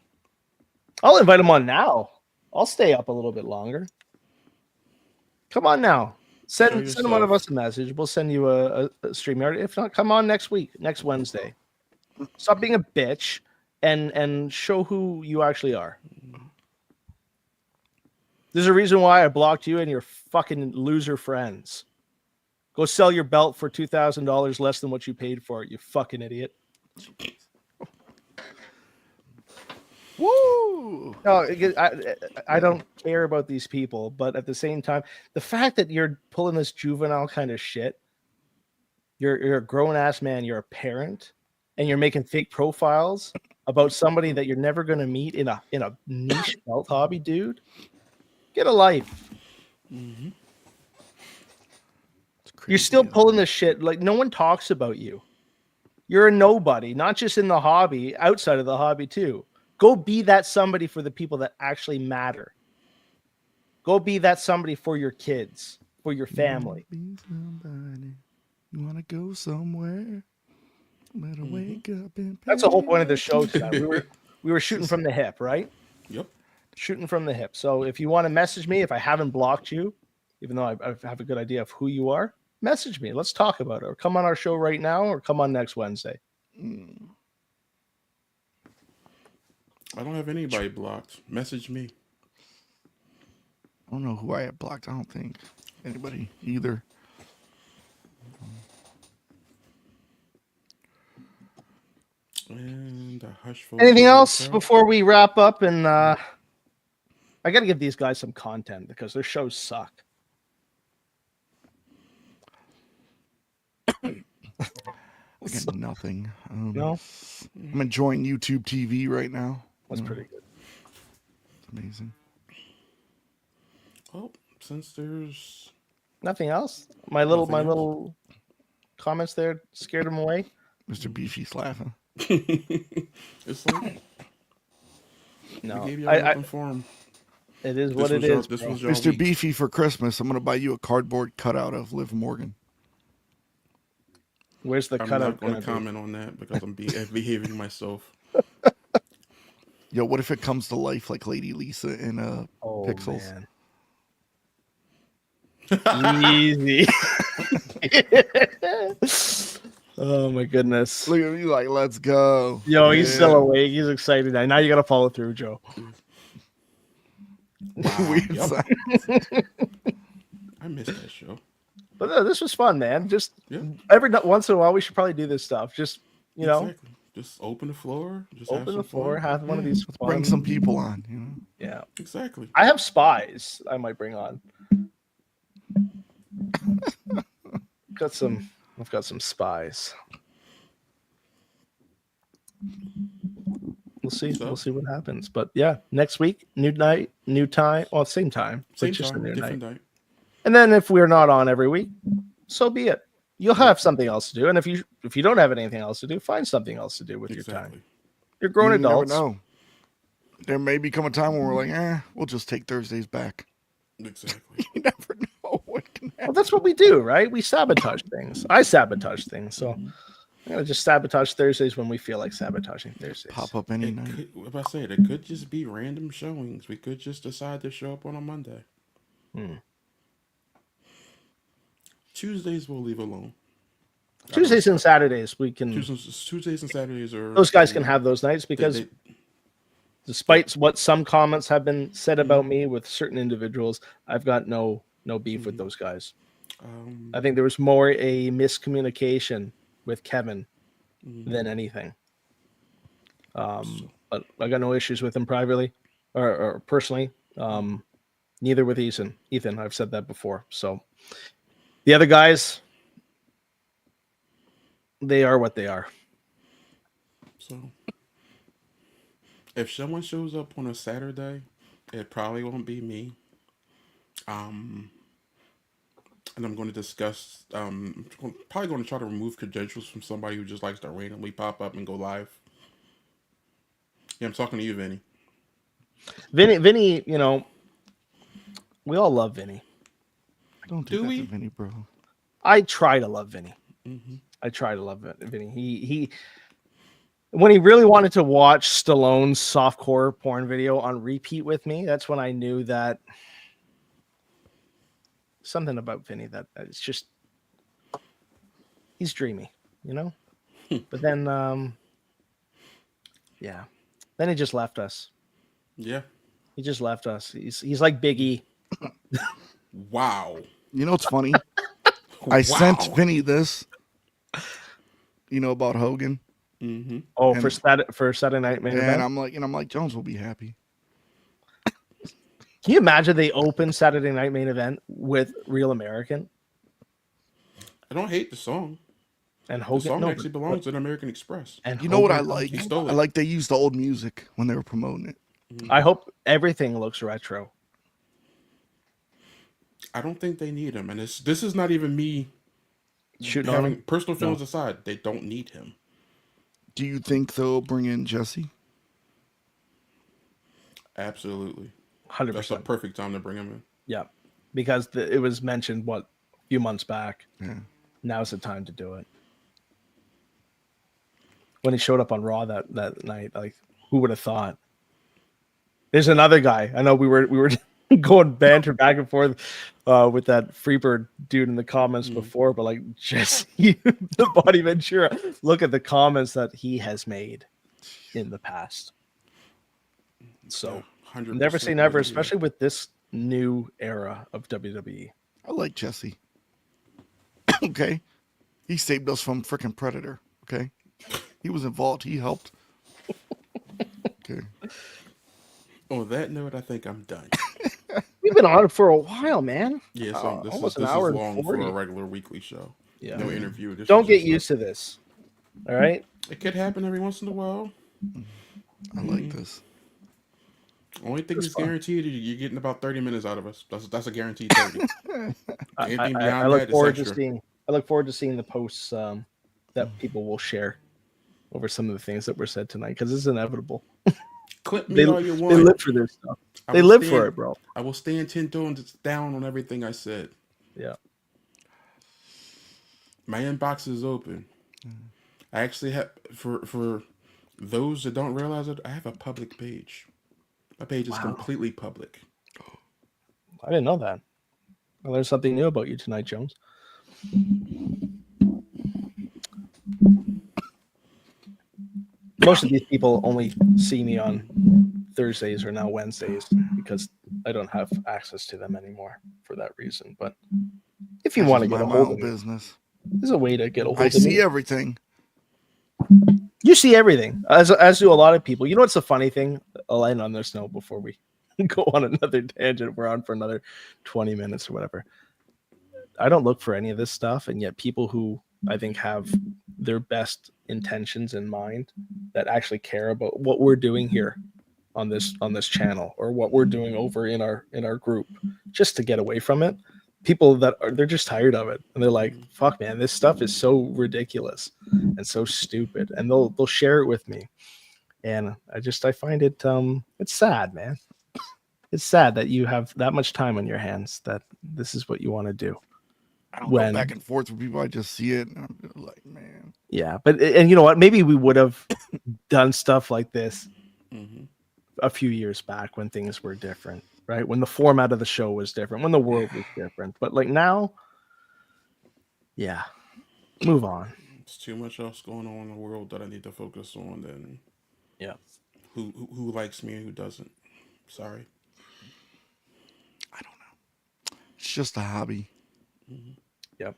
I'll invite him on now. I'll stay up a little bit longer. Come on now. Send one of us a message. We'll send you a stream yard. If not, come on next week, next Wednesday. Stop being a bitch and show who you actually are. There's a reason why I blocked you and your fucking loser friends. Go sell your belt for $2,000 less than what you paid for it, you fucking idiot. Woo! No, I don't care about these people, but at the same time, the fact that you're pulling this juvenile kind of shit, you're a grown ass man, you're a parent, and you're making fake profiles about somebody that you're never going to meet in a niche belt hobby, dude. Get a life. You're still pulling this shit. Like, no one talks about you. You're a nobody, not just in the hobby, outside of the hobby too. Go be that somebody for the people that actually matter. Go be that somebody for your kids, for your family. You want to go somewhere? Better wake up and That's the whole point of the show tonight. We were shooting from the hip, right? Yep. Shooting from the hip. So if you want to message me, if I haven't blocked you, even though I have a good idea of who you are, message me. Let's talk about it. Or come on our show right now, or come on next Wednesday. I don't have anybody blocked. Message me. I don't know who I have blocked. I don't think anybody either. And a hush. Anything else before we wrap up? And I got to give these guys some content because their shows suck. I got nothing. No? I'm enjoying YouTube TV right now. That's pretty good. It's amazing. Well, since there's nothing else, my little comments there scared him away. Mr. Beefy's laughing. It's like no, we gave you an open forum. It is what it is. Mr. Beefy, for Christmas, I'm going to buy you a cardboard cutout of Liv Morgan. Where's the cutout? I'm not going to comment on that because I'm behaving myself. Yo, what if it comes to life like Lady Lisa in Pixels? Man. Easy. Oh my goodness. Look at me like, let's go. Yo, he's still awake. He's excited. Now you got to follow through, Joe. Wow. I missed that show. But no, this was fun, man. Just every once in a while, we should probably do this stuff. Just, you know, Just open the floor. Just have Open some the floor, fun. have one of Yeah, these let's fun, bring some people on. You know, Yeah, Exactly. I have spies. I might bring on. I've got some spies. We'll see. So We'll see what happens. But yeah, next week, new night, new time. Well, same time, but same just a time, new different night. night. And then if we're not on every week, so be it. You'll have Yep. something else to do. And if you don't have anything else to do, find something else to do with your time. Exactly. You're grown you never adults. know. There may become a time when we're like, we'll just take Thursdays back. Exactly. You never know what can happen. Well, that's what we do, right? We sabotage things. I sabotage things. So I'm gonna just sabotage Thursdays when we feel like sabotaging Thursdays. Pop up any It night. could, if I said, it could just be random showings. We could just decide to show up on a Monday. Tuesdays we'll leave alone. Tuesdays and Saturdays we can. Tuesdays and Saturdays are. Those guys can have those nights because they- despite what some comments have been said about me with certain individuals, I've got no beef with those guys. I think there was more a miscommunication with Kevin than anything. But I got no issues with him privately or personally. Neither with Ethan. I've said that before. So the other guys, they are what they are. So if someone shows up on a Saturday, it probably won't be me. And I'm going to discuss. Probably going to try to remove credentials from somebody who just likes to randomly pop up and go live. Yeah, I'm talking to you, Vinny. Vinny, you know, we all love Vinny. Don't do Do that we? to Vinny, bro. I try to love Vinny. I try to love Vinny. He when he really wanted to watch Stallone's softcore porn video on repeat with me, that's when I knew that something about Vinny that it's just he's dreamy, you know. But then, yeah, then he just left us. Yeah. He just left us. He's like Biggie. Wow. You know what's funny? I sent Vinny this. You know about Hogan, Oh, And- for Saturday night main event. and I'm like, Jones will be happy. Can you imagine they open Saturday night main event with Real American I don't hate the song. and The Hogan? song No, actually belongs in American Express. and You know what I Hogan like? He stole it. I like they used the old music when they were promoting it. I hope everything looks retro. I don't think they need him, and this is not even me Shooting on having him, personal feelings aside. They don't need him. Do you think they'll bring in Jesse? Absolutely. 100%. That's the perfect time to bring him in. Yeah, because it was mentioned a few months back. Yeah. Now's the time to do it. When he showed up on Raw that night, like who would have thought? There's another guy. I know we were going banter back and forth with that Freebird dude in the comments before, but like Jesse, the Body Ventura, look at the comments that he has made in the past. So 100% never say never, agree. especially with this new era of WWE. I like Jesse. Okay. He saved us from freaking Predator. Okay. He was involved. He helped. Okay. On that note, I think I'm done. We've been on it for a while, man. Yeah, so this almost is an hour and long for 40. a regular weekly show. Yeah. No interview. This Don't is get just used to this. All right. It could happen every once in a while. I like this. Only thing It's that's fun. guaranteed is you're getting about 30 minutes out of us. That's a guaranteed 30. Anything I beyond look that is forward to extra. seeing. I look forward to seeing the posts that people will share over some of the things that were said tonight because it's inevitable. Clip me They, all you they want. live for this stuff. I They will live for stand- it, bro. I will stand 10 tones down on everything I said. Yeah. My inbox is open. I actually have for those that don't realize it, I have a public page. My page is completely public. I didn't know that. I learned something new about you tonight, Jones. Most of these people only see me on Thursdays or now Wednesdays because I don't have access to them anymore for that reason. But if you I want to just get a mind my hold own of me, business. there's a way to get a hold I of see me. everything. You see everything, as do a lot of people. You know what's the funny thing? I'll end on this note before we go on another tangent. We're on for another 20 minutes or whatever. I don't look for any of this stuff, and yet people who I think have their best intentions in mind, that actually care about what we're doing here on this channel, or what we're doing over in our group, just to get away from it. People that they're just tired of it, and they're like, fuck man, this stuff is so ridiculous and so stupid, and they'll share it with me. And I find it it's sad, man. It's sad that you have that much time on your hands, that this is what you want to do. I don't go back and forth with people. I just see it and I'm just like, man. Yeah, but and you know what? Maybe we would have done stuff like this a few years back when things were different, right? When the format of the show was different, when the world was different. But like now, yeah, move on. There's too much else going on in the world that I need to focus on than who likes me and who doesn't. Sorry. I don't know. It's just a hobby. Yep.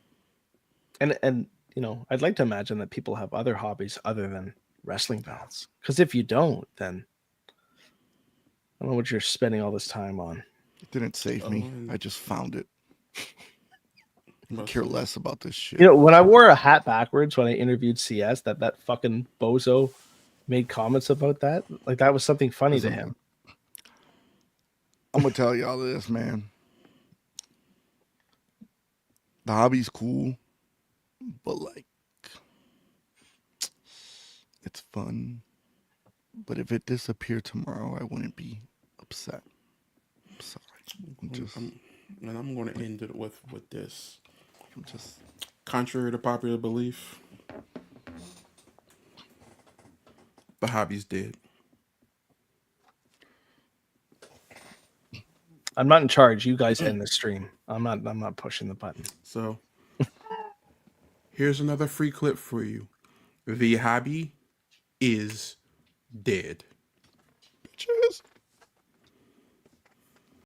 And you know, I'd like to imagine that people have other hobbies other than wrestling belts. Because if you don't, then I don't know what you're spending all this time on. It didn't save me. I just found it. I care less about this shit. You know, when I wore a hat backwards when I interviewed CS, that fucking bozo made comments about that. Like that was something funny to him. I'm gonna tell you all this, man. The hobby's cool, but like, it's fun. But if it disappeared tomorrow, I wouldn't be upset. I'm sorry. And I'm going to end it with this. Contrary to popular belief, the hobby's dead. I'm not in charge. You guys end the stream. I'm not pushing the button. So here's another free clip for you. The hobby is dead. Bitches.